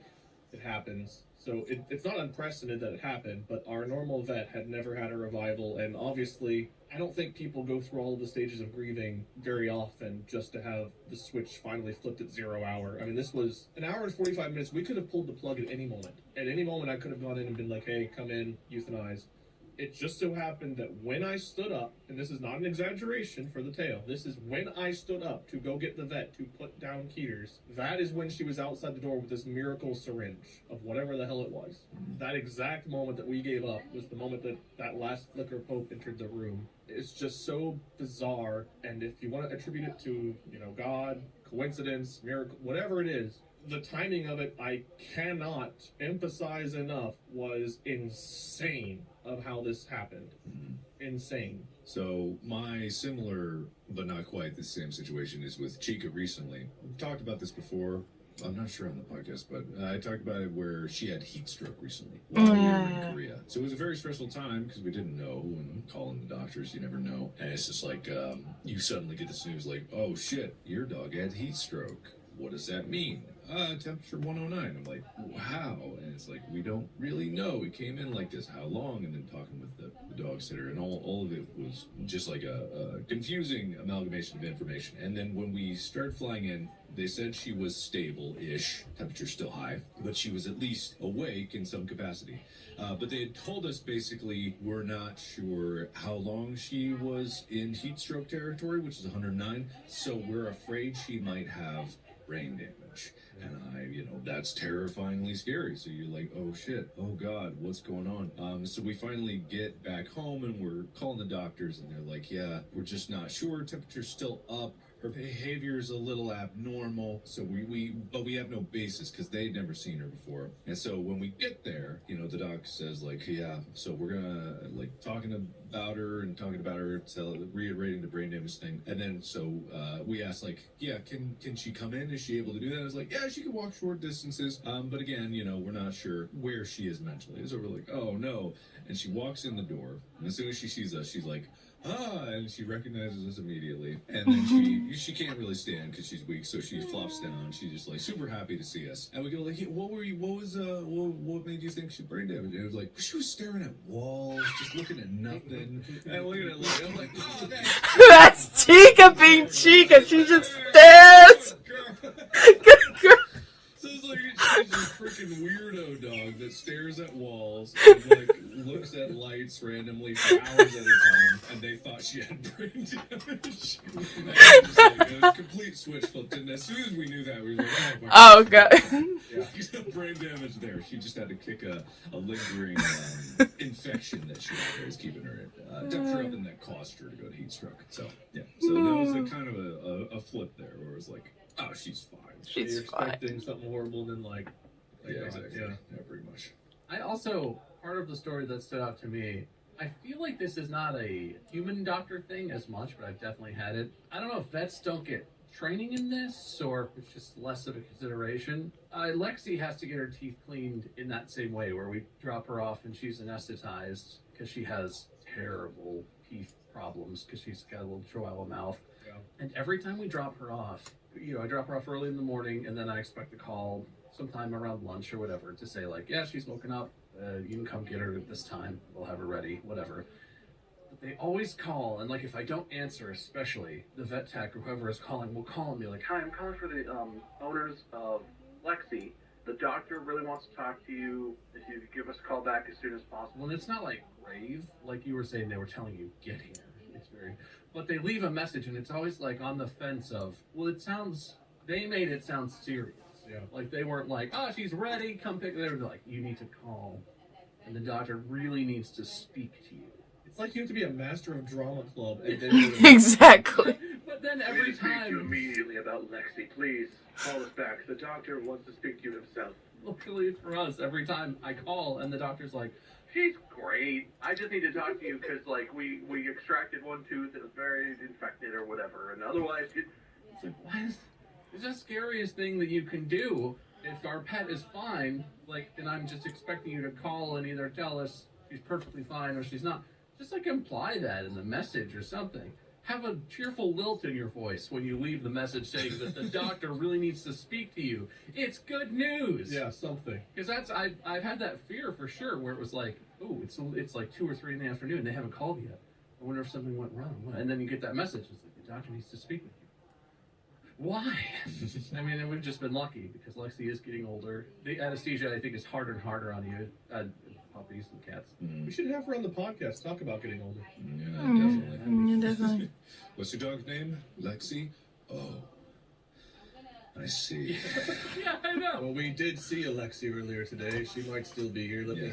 It happens. So it's not unprecedented that it happened, but our normal vet had never had a revival, and obviously I don't think people go through all of the stages of grieving very often just to have the switch finally flipped at 0 hour. I mean, this was an hour and 45 minutes. We could have pulled the plug at any moment. At any moment I could have gone in and been like, hey, come in, euthanize. It just so happened that when I stood up, and this is not an exaggeration for the tale, this is when I stood up to go get the vet to put down Keeters, that is when she was outside the door with this miracle syringe of whatever the hell it was. That exact moment that we gave up was the moment that last flicker of hope entered the room. It's just so bizarre, and if you want to attribute it to, God, coincidence, miracle, whatever it is, the timing of it, I cannot emphasize enough, was insane of how this happened. Insane. So my similar, but not quite the same situation is with Chica recently. We've talked about this before. I'm not sure on the podcast, but I talked about it where she had heat stroke recently while we were in Korea. So it was a very stressful time because we didn't know, and calling the doctors, you never know. And it's just like, you suddenly get this news like, oh shit, your dog had heat stroke. What does that mean? Temperature 109. I'm like, wow. And it's like, we don't really know. It came in like this. How long? And then talking with the dog sitter, and all of it was just like a confusing amalgamation of information. And then when we started flying in They said she was stable-ish, temperature still high, but she was at least awake in some capacity. But they had told us basically we're not sure how long she was in heat stroke territory, which is 109, so we're afraid she might have brain damage. And that's terrifyingly scary. So you're like, oh shit, oh god, what's going on? So we finally get back home and we're calling the doctors and they're like, yeah, we're just not sure. Temperature's still up. Her behavior is a little abnormal, so but we have no basis because they'd never seen her before. And so when we get there, the doc says like, yeah, so we're gonna talking about her, reiterating the brain damage thing. And then so we asked like, yeah, can she come in? Is she able to do that? I was like, yeah, she can walk short distances. But again, we're not sure where she is mentally. So we're like, oh no. And she walks in the door, and as soon as she sees us, she's like, and she recognizes us immediately. And then she can't really stand because she's weak, so she flops down. She's just like super happy to see us. And we go like, hey, what made you think she brain damage? And it was like, she was staring at walls, just looking at nothing. And looking at like, I'm like, oh, That's Chica being Chica. She just stares. Girl. So it's like she's a freaking weirdo dog that stares at walls and looks at lights randomly for hours at a time, and they thought she had brain damage. And it was just a complete switch flipped, and as soon as we knew that, we were like, oh god. Yeah, brain damage there. She just had to kick a lingering infection that she had that was keeping her temperature up, and that caused her to go to heat stroke. So yeah, so that was a kind of a flip there, where it was like, oh, she's fine. She's You're expecting something horrible, then yeah, exactly. Yeah, pretty much. I also, part of the story that stood out to me, I feel like this is not a human doctor thing as much, but I've definitely had it. I don't know if vets don't get training in this, or if it's just less of a consideration. Lexi has to get her teeth cleaned in that same way, where we drop her off and she's anesthetized because she has terrible teeth problems because she's got a little chihuahua mouth. Yeah. And every time we drop her off, I drop her off early in the morning, and then I expect a call sometime around lunch or whatever to say like, yeah, she's woken up. You can come get her at this time. We'll have her ready, whatever. But they always call, and if I don't answer, especially, the vet tech or whoever is calling will call and be like, hi, I'm calling for the owners of Lexi. The doctor really wants to talk to you. If you could give us a call back as soon as possible. And it's not grave, like you were saying they were telling you, get here. It's very... But they leave a message, and it's always on the fence of, well, they made it sound serious. Yeah. They weren't she's ready, come pick. They were like, you need to call, and the doctor really needs to speak to you. It's like you have to be a master of drama club, and then Exactly. But then every time, speak to you immediately about Lexi. Please call us back. The doctor wants to speak to you himself. Luckily for us, every time I call, and the doctor's like, she's great. I just need to talk to you because we extracted one tooth that was very infected or whatever, and otherwise it's like, what is? It's the scariest thing that you can do if our pet is fine, and I'm just expecting you to call and either tell us she's perfectly fine or she's not. Just imply that in the message or something. Have a cheerful lilt in your voice when you leave the message saying that the doctor really needs to speak to you. It's good news. Yeah, something. Because I've had that fear for sure, where it was oh, it's 2 or 3 in the afternoon. They haven't called yet. I wonder if something went wrong. And then you get that message. It's the doctor needs to speak with you. Why? I mean, we've just been lucky because Lexi is getting older. The anesthesia, I think, is harder and harder on you. Puppies and cats. We should have her on the podcast, talk about getting older. Yeah, Definitely. What's your dog's name? Lexi? Oh. I see. Yeah, I know. Well, we did see Alexi earlier today. She might still be here. Let me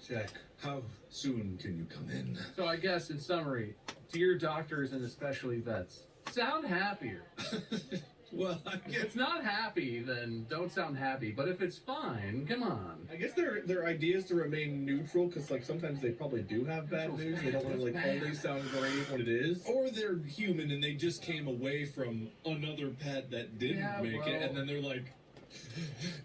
check. How soon can you come in? So I guess, in summary, dear doctors and especially vets, sound happier. Well, if it's not happy, then don't sound happy. But if it's fine, come on. I guess their idea is to remain neutral, because sometimes they probably do have bad news. They don't want to always sound great when it is. Or they're human and they just came away from another pet that didn't make it, and then they're like,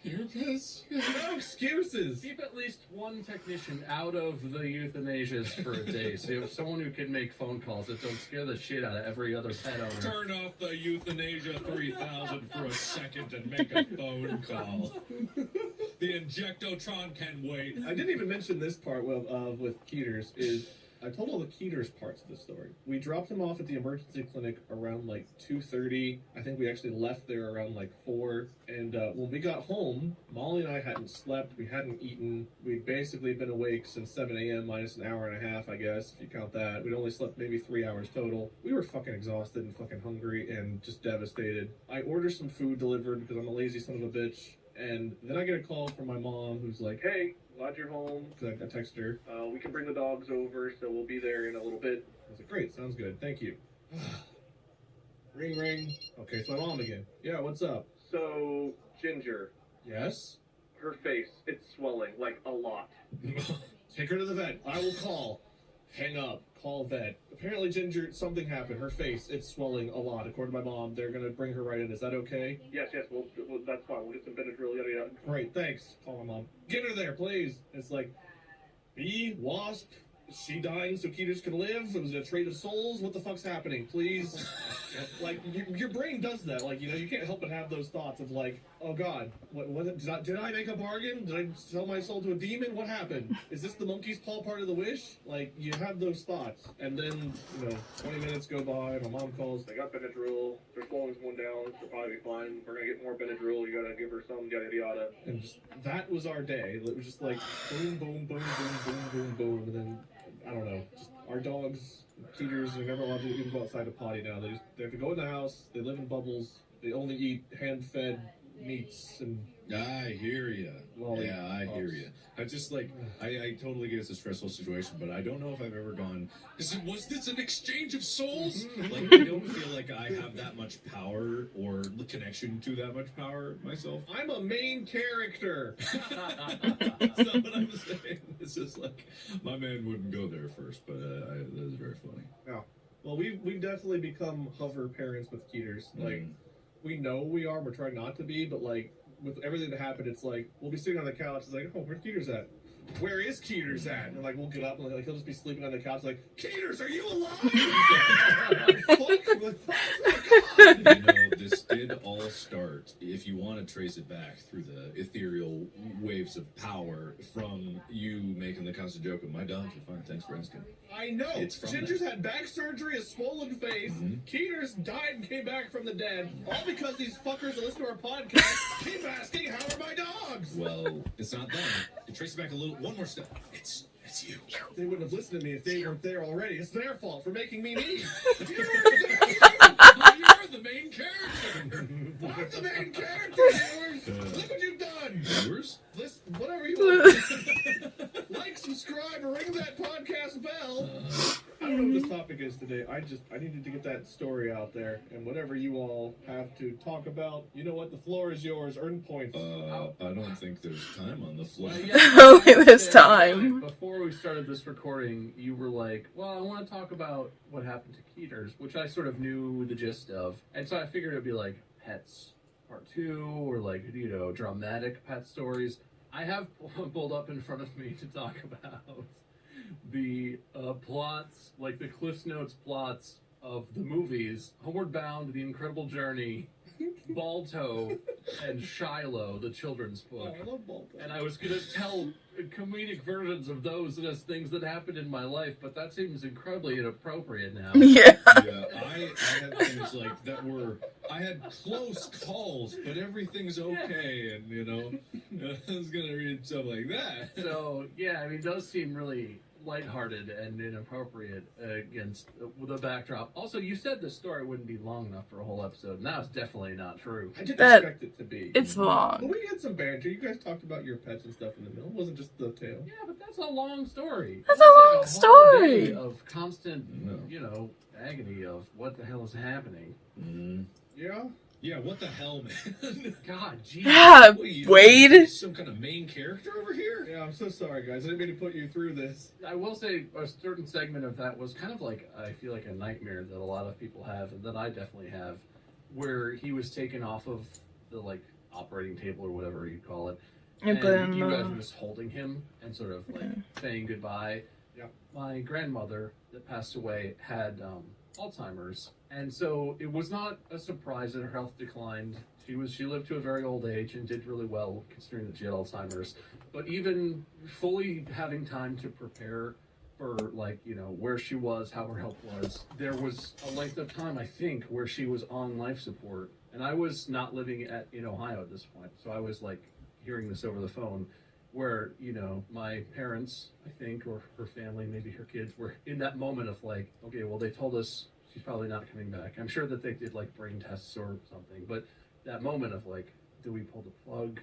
you're pissed. No excuses. Keep at least one technician out of the euthanasias for a day. So you have someone who can make phone calls that don't scare the shit out of every other pet owner. Turn off the euthanasia 3000 for a second and make a phone call. The Injectotron can wait. I didn't even mention this part with Keeters is I told all the Keeters parts of the story. We dropped him off at the emergency clinic around like 2:30. I think we actually left there around like 4. And when we got home, Molly and I hadn't slept. We hadn't eaten. We'd basically been awake since 7 a.m. minus an hour and a half, I guess, if you count that. We'd only slept maybe 3 hours total. We were fucking exhausted and fucking hungry and just devastated. I ordered some food delivered because I'm a lazy son of a bitch. And then I get a call from my mom who's like, Hey, glad you're home. because I texted her. We can bring the dogs over, so we'll be there in a little bit. I was like, great, sounds good, thank you. Ring, ring. Okay, it's my mom again. Yeah, what's up? So, Ginger, Yes? her face, it's swelling, like, a lot. Take her to the vet. I will call. Hang up. Call vet. Apparently, Ginger, something happened. Her face, it's swelling a lot. According to my mom, they're going to bring her right in. Is that okay? Yes, well, that's fine. We'll get some Benadryl, yada yada. Great, thanks. Call my mom. Get her there, please. It's like, bee, wasp, is she dying so Keeters can live? Was it a trade of souls? What the fuck's happening? Please. Like, your brain does that. Like, you can't help but have those thoughts of like, oh God, did I make a bargain? Did I sell my soul to a demon? What happened? Is this the monkey's paw part of the wish? Like, you have those thoughts. And then, 20 minutes go by, my mom calls. They got Benadryl. Their swelling's going down. She'll probably be fine. We're gonna get more Benadryl. You gotta give her some, yada yada. And just, that was our day. It was just like, boom, boom, boom, boom, boom, boom, boom. And then, I don't know, just our dogs, Keeters, are never allowed to even go outside to potty now. They have to go in the house. They live in bubbles. They only eat hand-fed meats and I hear you. lollipops. Yeah, I hear you. I just like, I totally get it's a stressful situation, but I don't know if I've ever gone, was this an exchange of souls? Like, I don't feel like I have that much power or the connection to that much power myself. I'm a main character. That's not what I'm saying. It's just like, my man wouldn't go there first, but that is very funny. Yeah. Well, we've definitely become hover parents with Keeters. Like, we know we are. We're trying not to be, but like with everything that happened, it's like we'll be sitting on the couch. It's like, oh, where's Keeters at? Where is Keeters at? And like we'll get up and like he'll just be sleeping on the couch. Like, Keeters, are you alive? This did all start, if you want to trace it back through the ethereal waves of power, from you making the constant joke of my dogs are fine, thanks for asking. I know. It's from Ginger's had back surgery, a swollen face. Keeters died and came back from the dead. All because these fuckers that listen to our podcast keep asking, how are my dogs? Well, it's not them. It traces back one more step. It's you. They wouldn't have listened to me if they weren't there already. It's their fault for making me me. You're the main character. I'm the main character, viewers. Look what you've done. Viewers? Listen, whatever you want. Like, subscribe, or ring that podcast bell. I don't know what this topic is today. I needed to get that story out there. And whatever you all have to talk about, you know what? The floor is yours. Earn points. I don't think there's time on the floor. Only this time. Before we started this recording, you were like, well, I want to talk about what happened to Keeters, which I sort of knew the gist of. And so I figured it would be like Pets Part 2 or like, dramatic pet stories. I have pulled up in front of me to talk about the plots, like the Cliff's Notes plots of the movies Homeward Bound, The Incredible Journey, Balto, and Shiloh, the children's book. Oh, I love Balto. And I was going to tell comedic versions of those as things that happened in my life, but that seems incredibly inappropriate now. Yeah. Yeah, I had things like that were, I had close calls, but everything's okay, and I was gonna read stuff like that. So, yeah, I mean, those seem really lighthearted and inappropriate against the backdrop. Also, you said the story wouldn't be long enough for a whole episode, and that's definitely not true. I didn't That- expect it to be. It's But long. we had some banter. You guys talked about your pets and stuff in the middle. It wasn't just the tail. Yeah, but that's a long story. That's a like long whole story. day of constant, No. agony of what the hell is happening. Yeah? Yeah, what the hell, man? God, geez. Yeah, What are you, Wade. some kind of main character over here? Yeah, I'm so sorry, guys. I didn't mean to put you through this. I will say a certain segment of that was kind of like, I feel like a nightmare that a lot of people have, and that I definitely have, where he was taken off of the, like, operating table or whatever you call it. And put in you guys the- were just holding him and sort of, like, saying goodbye. Yeah. My grandmother that passed away had Alzheimer's, and so it was not a surprise that her health declined. She lived to a very old age and did really well considering that she had Alzheimer's. But even fully having time to prepare for, like, you know, where she was, how her health was. There was a length of time, I think, where she was on life support. And I was not living in Ohio at this point. So I was, like, hearing this over the phone where, you know, my parents, I think, or her family, maybe her kids, were in that moment of, like, okay, well, they told us she's probably not coming back. I'm sure that they did, like, brain tests or something. But that moment of, like, do we pull the plug?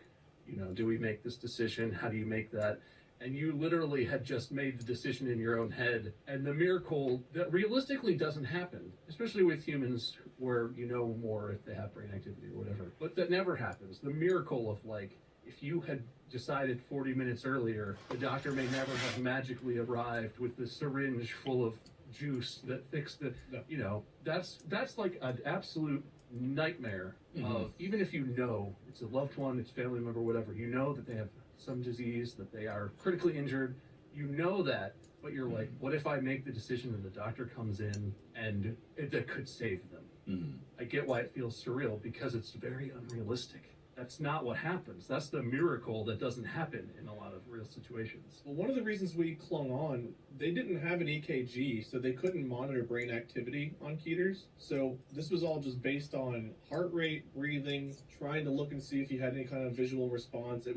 You know, do we make this decision? How do you make that? And you literally had just made the decision in your own head. And the miracle that realistically doesn't happen, especially with humans where you know more if they have brain activity or whatever. But that never happens. The miracle of, like, if you had decided 40 minutes earlier, the doctor may never have magically arrived with the syringe full of juice that fixed the, you know, that's like an absolute nightmare of, even if you know it's a loved one, it's a family member, whatever, you know that they have some disease, that they are critically injured, you know that, but you're like, what if I make the decision and the doctor comes in and that could save them? I get why it feels surreal, because it's very unrealistic. That's not what happens. That's the miracle that doesn't happen in a lot of real situations. Well, one of the reasons we clung on, they didn't have an EKG, so they couldn't monitor brain activity on Keeters. So this was all just based on heart rate, breathing, trying to look and see if he had any kind of visual response. There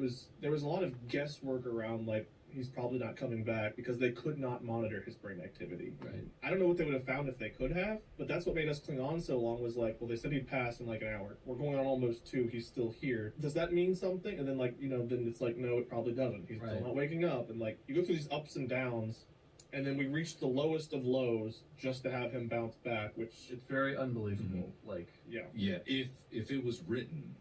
was a lot of guesswork around, like, he's probably not coming back, because they could not monitor his brain activity. Right. I don't know what they would have found if they could have, but that's what made us cling on so long, was like, well, they said he'd pass in like an hour. We're going on almost 2, he's still here. Does that mean something? And then, like, you know, then it's like, no, it probably doesn't. He's still not waking up. And, like, you go through these ups and downs, and then we reached the lowest of lows just to have him bounce back, which... It's very unbelievable. Like, Yeah, if it was written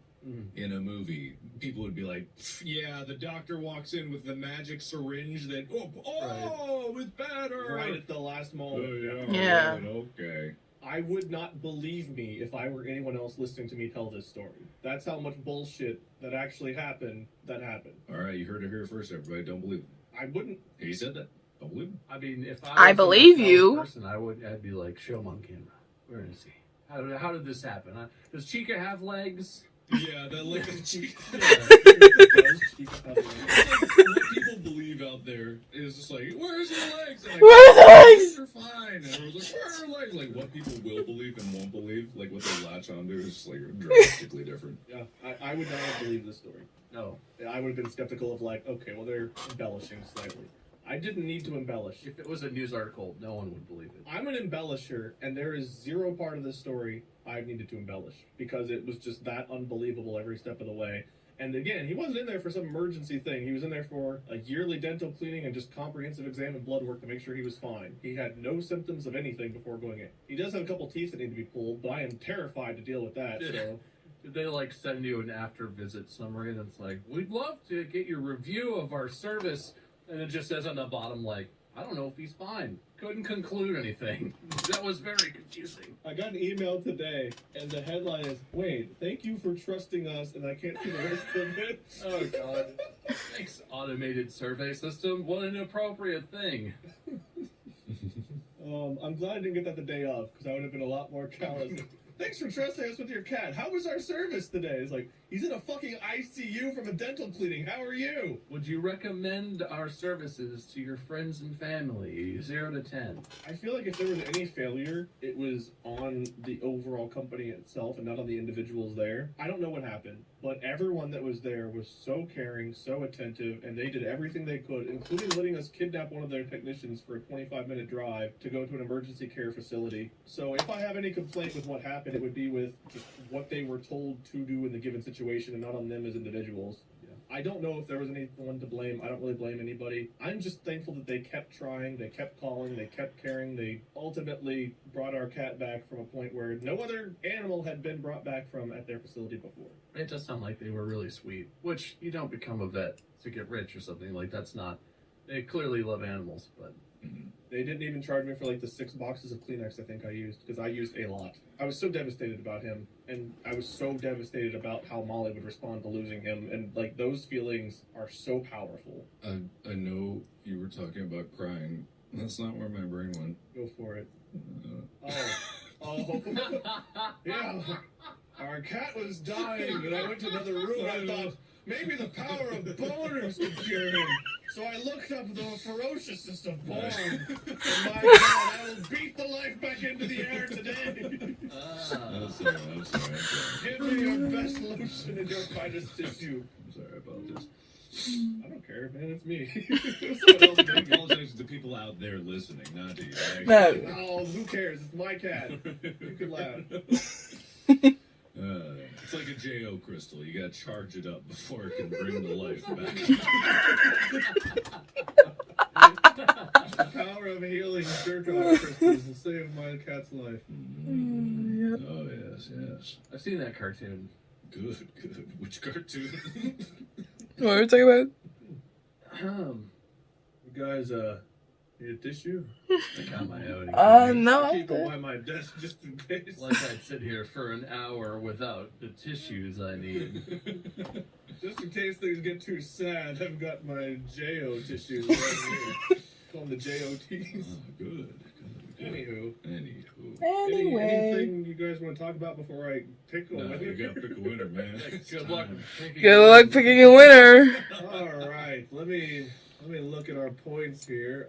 in a movie, people would be like, yeah, the doctor walks in with the magic syringe that, it's better. Right at the last moment. Yeah. Right, okay. I would not believe me if I were anyone else listening to me tell this story. That's how much bullshit that actually happened that happened. All right, you heard it here first, everybody. Don't believe him. I wouldn't. He said that. Don't believe him. I mean, if I was believe a you. person, I'd be like, show him on camera. Where is he? How did this happen? Does Chica have legs? Yeah, that look at cheek. What people believe out there is just like, where's your legs? And like, Where's the legs? You're fine. And everyone's like, where are your legs? Like, what people will believe and won't believe, like what they latch onto is just like drastically different. Yeah, I would not have believed this story. No. I would have been skeptical of, like, okay, well, they're embellishing slightly. I didn't need to embellish. If it was a news article, no one would believe it. I'm an embellisher, and there is zero part of this story I needed to embellish, because it was just that unbelievable every step of the way. And again, he wasn't in there for some emergency thing. He was in there for a yearly dental cleaning and just comprehensive exam and blood work to make sure he was fine. He had no symptoms of anything before going in. He does have a couple teeth that need to be pulled, but I am terrified to deal with that, so... Did they, like, send you an after-visit summary that's like, we'd love to get your review of our service, and it just says on the bottom, like, I don't know if he's fine. Couldn't conclude anything. That was very confusing. I got an email today, and the headline is, Wade, thank you for trusting us, and I can't see the rest of it. Oh, God. Thanks, automated survey system. What an appropriate thing. I'm glad I didn't get that the day of, because I would have been a lot more callous. Thanks for trusting us with your cat. How was our service today? It's like, he's in a fucking ICU from a dental cleaning. How are you? Would you recommend our services to your friends and family? 0 to 10. I feel like if there was any failure, it was on the overall company itself and not on the individuals there. I don't know what happened, but everyone that was there was so caring, so attentive, and they did everything they could, including letting us kidnap one of their technicians for a 25-minute drive to go to an emergency care facility. So if I have any complaint with what happened, it would be with just what they were told to do in the given situation and not on them as individuals. I don't know if there was anyone to blame. I don't really blame anybody. I'm just thankful that they kept trying, they kept calling, they kept caring. They ultimately brought our cat back from a point where no other animal had been brought back from at their facility before. It does sound like they were really sweet, which you don't become a vet to get rich or something. Like, that's not... They clearly love animals, but... They didn't even charge me for like the 6 boxes of Kleenex I think I used, because I used a lot. I was so devastated about him, and I was so devastated about how Molly would respond to losing him, and like those feelings are so powerful. I know you were talking about crying. That's not where my brain went. Go for it. Yeah. Our cat was dying, and I went to another room, and I thought, maybe the power of boners could cure him. So I looked up the ferociousness of porn. And my God, I will beat the life back into the air today. I'm sorry. Give me your best lotion and your finest tissue. I'm sorry about this. I don't care, man. It's me. Someone else make apologize to the people out there listening, not to you. No. Oh, who cares? It's my cat. You can laugh. It's like a J.O. crystal. You gotta charge it up before it can bring the life back. The power of healing jerk-off crystals will save my cat's life. Oh, yes. I've seen that cartoon. Good. Which cartoon? What are we talking about? You guys, need a tissue? I got my own. No. I keep it by my desk just in case. Like I'd sit here for an hour without the tissues I need. Just in case things get too sad, I've got my J.O. tissues right here. Call them the J.O.Ts. Oh, good. Anywho. Anyway. Anything you guys want to talk about before I pick a No, winner? you gotta pick a winner, man. Good luck. Good luck picking a winner. All right, let me look at our points here.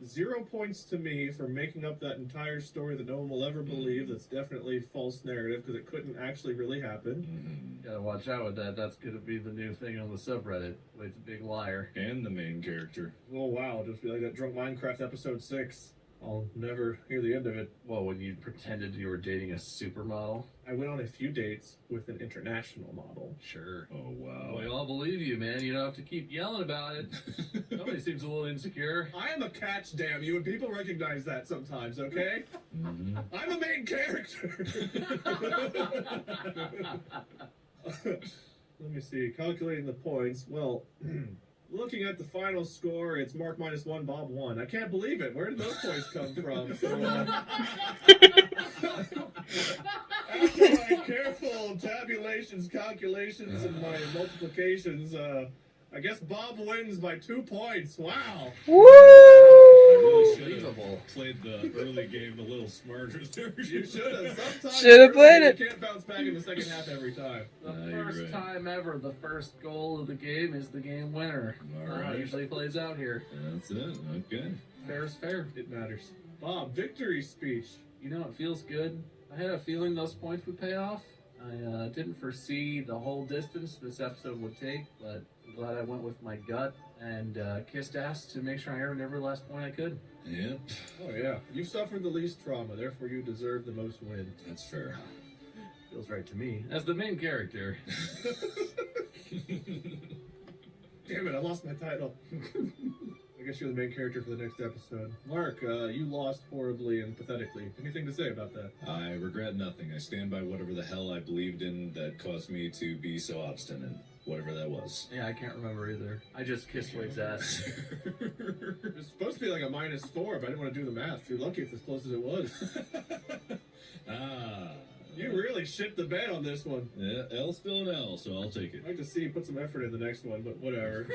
0 points to me for making up that entire story that no one will ever believe. That's definitely false narrative because it couldn't actually really happen. Gotta watch out with that. That's gonna be the new thing on the subreddit. It's a big liar. And the main character. Oh wow, just be like that Drunk Minecraft episode 6. I'll never hear the end of it. Well, when you pretended you were dating a supermodel. I went on a few dates with an international model. Sure. Oh, wow. We all believe you, man. You don't have to keep yelling about it. Nobody seems a little insecure. I am a catch, damn you, and people recognize that sometimes, okay? I'm a main character. Let me see. Calculating the points. Well, looking at the final score, it's Mark -1, Bob 1. I can't believe it. Where did those points come from? So, after my careful tabulations, calculations, and my multiplications, I guess Bob wins by 2 points. Wow. Woo! I really should have played the early game a little smarter there. You should have. Sometimes Should have played it. You can't bounce back in the second half every time. The you're first right. time ever, the first goal of the game is the game winner. All That's how it right. usually plays out here. That's it. Okay. Fair is fair. It matters. Bob, victory speech. You know, it feels good. I had a feeling those points would pay off. I didn't foresee the whole distance this episode would take, but I'm glad I went with my gut and kissed ass to make sure I earned every last point I could. Yep. Oh yeah, you suffered the least trauma, therefore you deserve the most win. That's fair. Feels right to me. As the main character. Damn it, I lost my title. I guess you're the main character for the next episode. Mark, you lost horribly and pathetically. Anything to say about that? I regret nothing. I stand by whatever the hell I believed in that caused me to be so obstinate. Whatever that was. Yeah, I can't remember either. I just kissed Wade's ass. It's supposed to be like a -4, but I didn't want to do the math. You're lucky it's as close as it was. You really shit the bed on this one. Yeah, L still an L, so I'll take it. I'd like to see you put some effort in the next one, but whatever.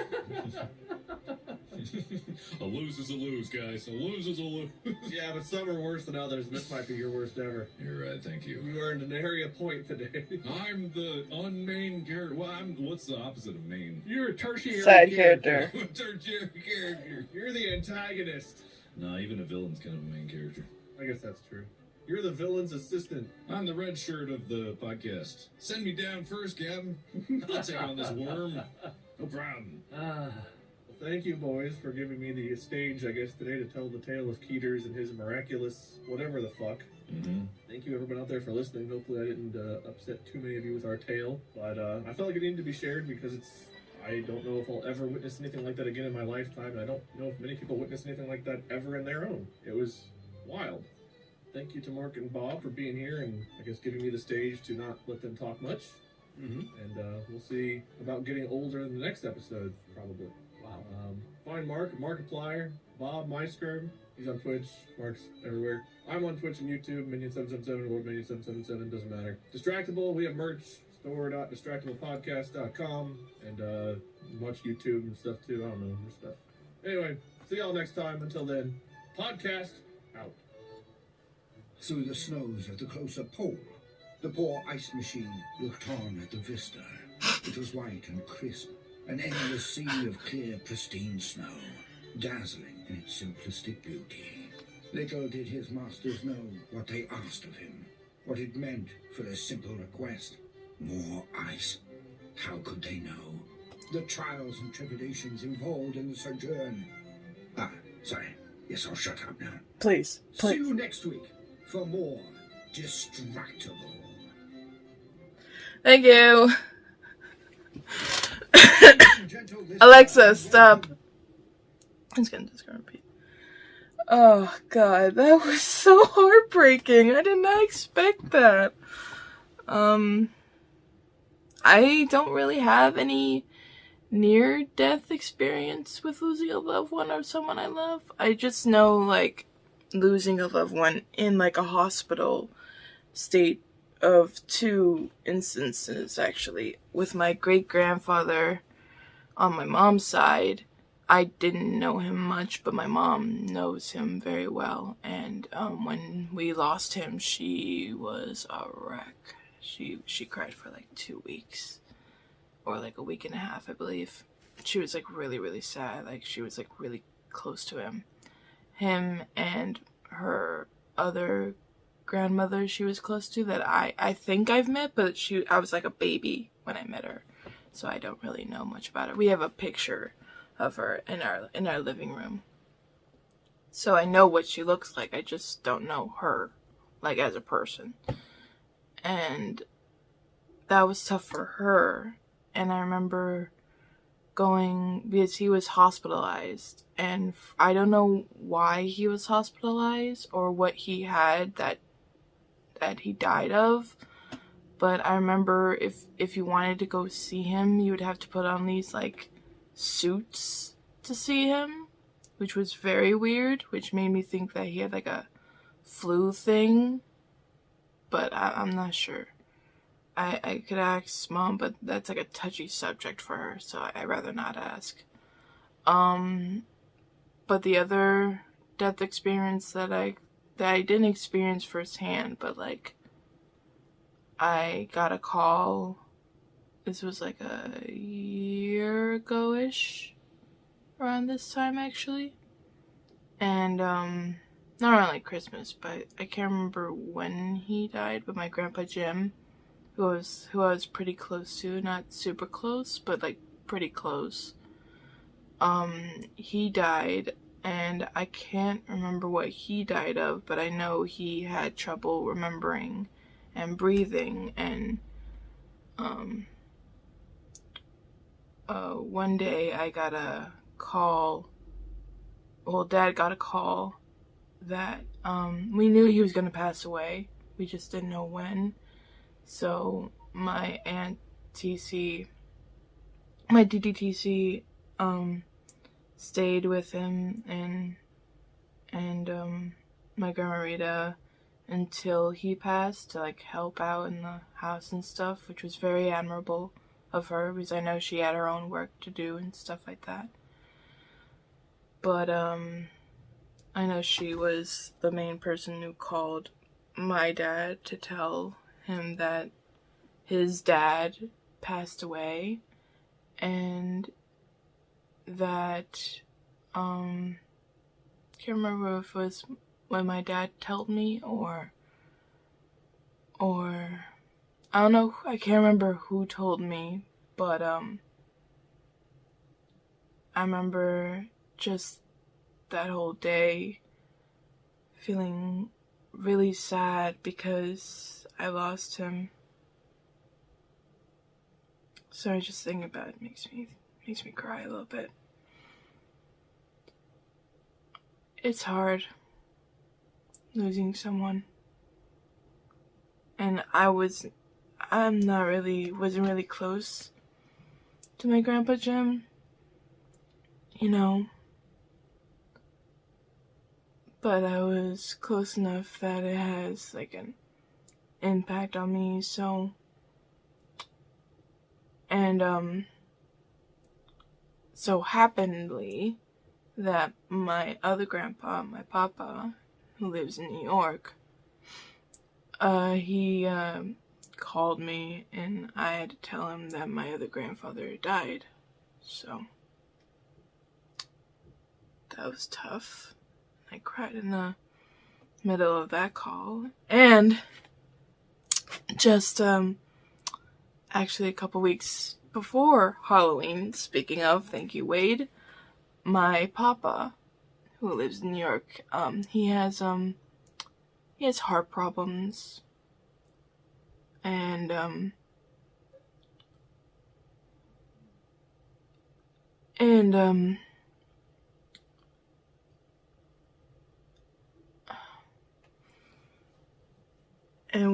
A lose is a lose, guys. A lose is a lose. Yeah, but some are worse than others, and this might be your worst ever. You're right, thank you. You earned an area point today. I'm the unmain character. Well, what's the opposite of main? You're a tertiary Side character. Tertiary character. You're the antagonist. No, even a villain's kind of a main character. I guess that's true. You're the villain's assistant. I'm the red shirt of the podcast. Send me down first, Captain. I'll take on this worm. No problem. Well, thank you, boys, for giving me the stage, I guess, today to tell the tale of Keeters and his miraculous whatever the fuck. Thank you, everyone out there, for listening. Hopefully I didn't upset too many of you with our tale. But I felt like it needed to be shared because I don't know if I'll ever witness anything like that again in my lifetime. And I don't know if many people witness anything like that ever in their own. It was wild. Thank you to Mark and Bob for being here and I guess giving me the stage to not let them talk much. And we'll see about getting older in the next episode, probably. Wow. Find Mark, Markiplier, Bob, MyScurm. He's on Twitch. Mark's everywhere. I'm on Twitch and YouTube, Minion777 or Minion777, doesn't matter. Distractible, we have merch, store.distractablepodcast.com, and watch YouTube and stuff too. I don't know, stuff. Anyway, see y'all next time. Until then, podcast out. Through the snows at the closer pole, the poor ice machine looked on at the vista. It was white and crisp, An endless sea of clear, pristine snow, dazzling in its simplistic beauty. Little did his masters know what they asked of him, what it meant for their simple request. More ice. How could they know? The trials and tribulations involved in the sojourn. Sorry. Yes, I'll shut up now. Please. See you next week for more Distractible. Thank you. Alexa, stop. I'm just gonna repeat. Oh god, that was so heartbreaking. I did not expect that. I don't really have any near-death experience with losing a loved one or someone I love. I just know, like, losing a loved one in, like, a hospital state of 2 instances, actually. With my great-grandfather on my mom's side, I didn't know him much, but my mom knows him very well. And when we lost him, she was a wreck. She cried for like 2 weeks, or like a week and a half, I believe. She was like really, really sad. Like she was like really close to him. Him and her other grandmother she was close to that I think I've met, but I was like a baby when I met her. So I don't really know much about her. We have a picture of her in our living room. So I know what she looks like. I just don't know her, like, as a person. And that was tough for her. And I remember going, because he was hospitalized. And I don't know why he was hospitalized or what he had that he died of. But I remember if you wanted to go see him, you would have to put on these, like, suits to see him, which was very weird, which made me think that he had, like, a flu thing. But I'm not sure. I could ask Mom, but that's, like, a touchy subject for her, so I'd rather not ask. But the other death experience that I didn't experience firsthand, but, like, I got a call. This was like a year ago-ish, around this time actually. And not around like Christmas, but I can't remember when he died. But my grandpa Jim, who I was pretty close to, not super close, but like pretty close. He died, and I can't remember what he died of, but I know he had trouble remembering and breathing, and one day I got a call, Dad got a call that we knew he was going to pass away, we just didn't know when. So my Aunt TC, my DDTC, stayed with him and my Grandma Rita until he passed, to like help out in the house and stuff, which was very admirable of her, because I know she had her own work to do and stuff like that. But I know she was the main person who called my dad to tell him that his dad passed away, and that can't remember if it was when my dad told me or I don't know, I can't remember who told me, but I remember just that whole day feeling really sad because I lost him. Sorry, just thinking about it makes me cry a little bit. It's hard losing someone. And wasn't really close to my Grandpa Jim, you know, but I was close enough that it has like an impact on me. So, and so happenedly that my other grandpa, my papa, who lives in New York, he called me, and I had to tell him that my other grandfather died. So that was tough. I cried in the middle of that call. And just actually a couple weeks before Halloween, speaking of, thank you, Wade, my papa, who lives in New York, he has heart problems. And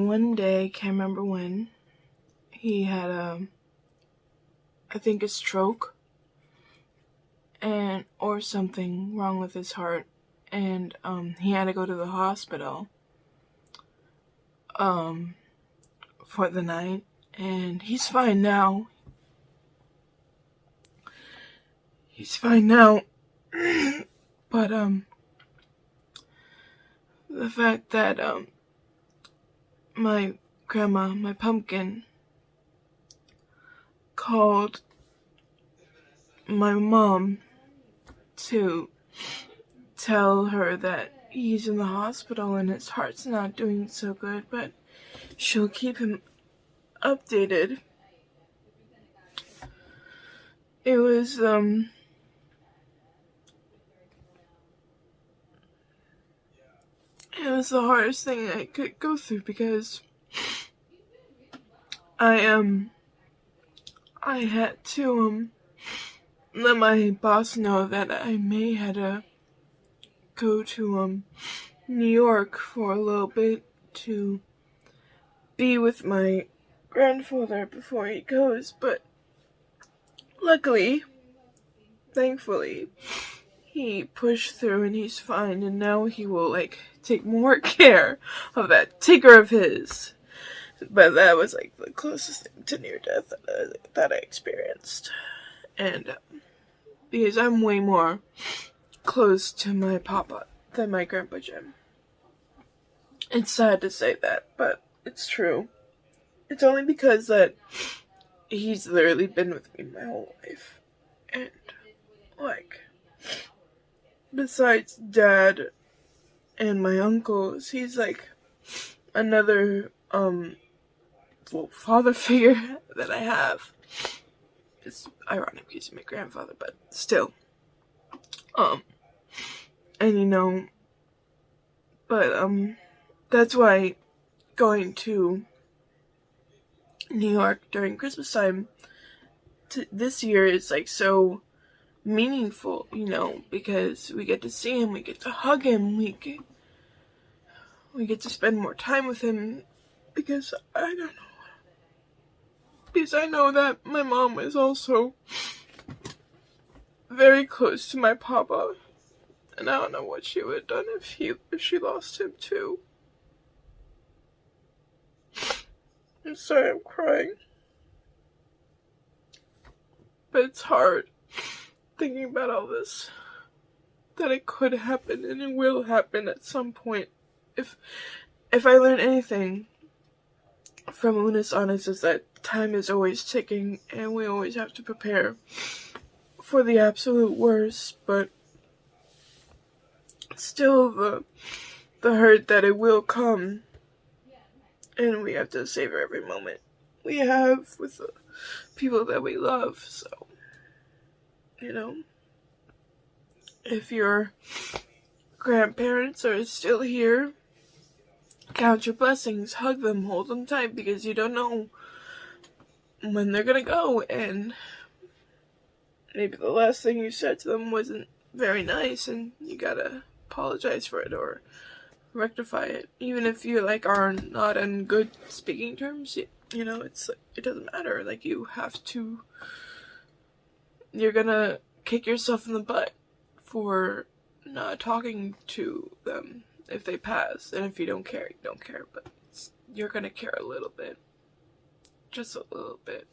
one day, can't remember when, he had I think a stroke or something wrong with his heart, and he had to go to the hospital for the night, and he's fine now. But the fact that my grandma, my pumpkin, called my mom to tell her that he's in the hospital and his heart's not doing so good, but she'll keep him updated. It was the hardest thing I could go through, because I had to let my boss know that I may had to go to New York for a little bit to be with my grandfather before he goes, but luckily, thankfully, he pushed through and he's fine, and now he will take more care of that tigger of his. But that was the closest thing to near death that I experienced. And because I'm way more close to my papa than my Grandpa Jim. It's sad to say that, but it's true. It's only because that he's literally been with me my whole life. And, besides Dad and my uncles, he's another, father figure that I have. It's ironic he's my grandfather, but still. And that's why going to New York during Christmas time this year is so meaningful, because we get to see him, we get to hug him, we get to spend more time with him, because I know that my mom is also very close to my papa, and I don't know what she would have done if she lost him too. I'm sorry, I'm crying. But it's hard thinking about all this, that it could happen and it will happen at some point. If I learn anything from Unis Honest, is that time is always ticking and we always have to prepare for the absolute worst, but still the hurt that it will come, and we have to savor every moment we have with the people that we love. So, if your grandparents are still here, count your blessings, hug them, hold them tight, because you don't know when they're gonna go, and maybe the last thing you said to them wasn't very nice, and you gotta apologize for it or rectify it. Even if you are not on good speaking terms, it doesn't matter. You're gonna kick yourself in the butt for not talking to them if they pass, and if you don't care, you don't care, but you're gonna care a little bit. Just a little bit.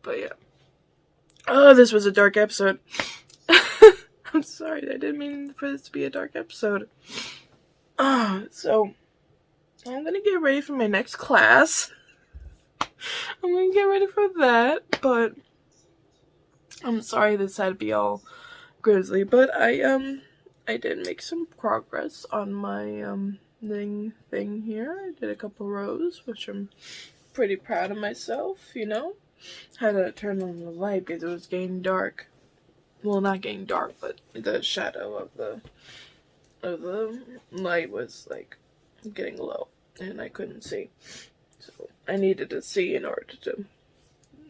But yeah. Oh, this was a dark episode. I'm sorry, I didn't mean for this to be a dark episode. So, I'm gonna get ready for my next class. I'm gonna get ready for that, but I'm sorry this had to be all grisly, but I did make some progress on my knitting thing here. I did a couple rows, which I'm pretty proud of myself, you know. Had to turn on the light because it was getting dark. Well, not getting dark, but the shadow of the light was like getting low and I couldn't see. So I needed to see in order to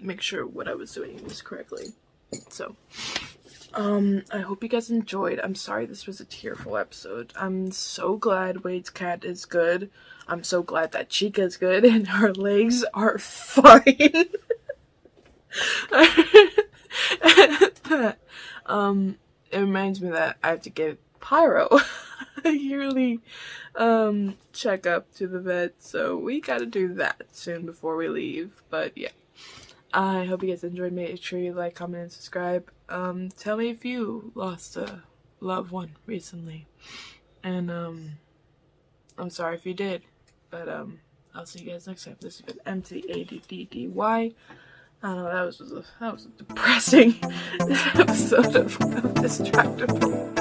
make sure what I was doing was correctly. So I hope you guys enjoyed. I'm sorry this was a tearful episode. I'm so glad Wade's cat is good. I'm so glad that Chica's good and her legs are fine. It reminds me that I have to give Pyro a yearly checkup to the vet, so we gotta do that soon before we leave. But yeah, I hope you guys enjoyed. Make sure you like, comment, and subscribe. Tell me if you lost a loved one recently, and I'm sorry if you did, but I'll see you guys next time. This has been M.A.D.D.Y. I don't know, that was a depressing episode of Distractible.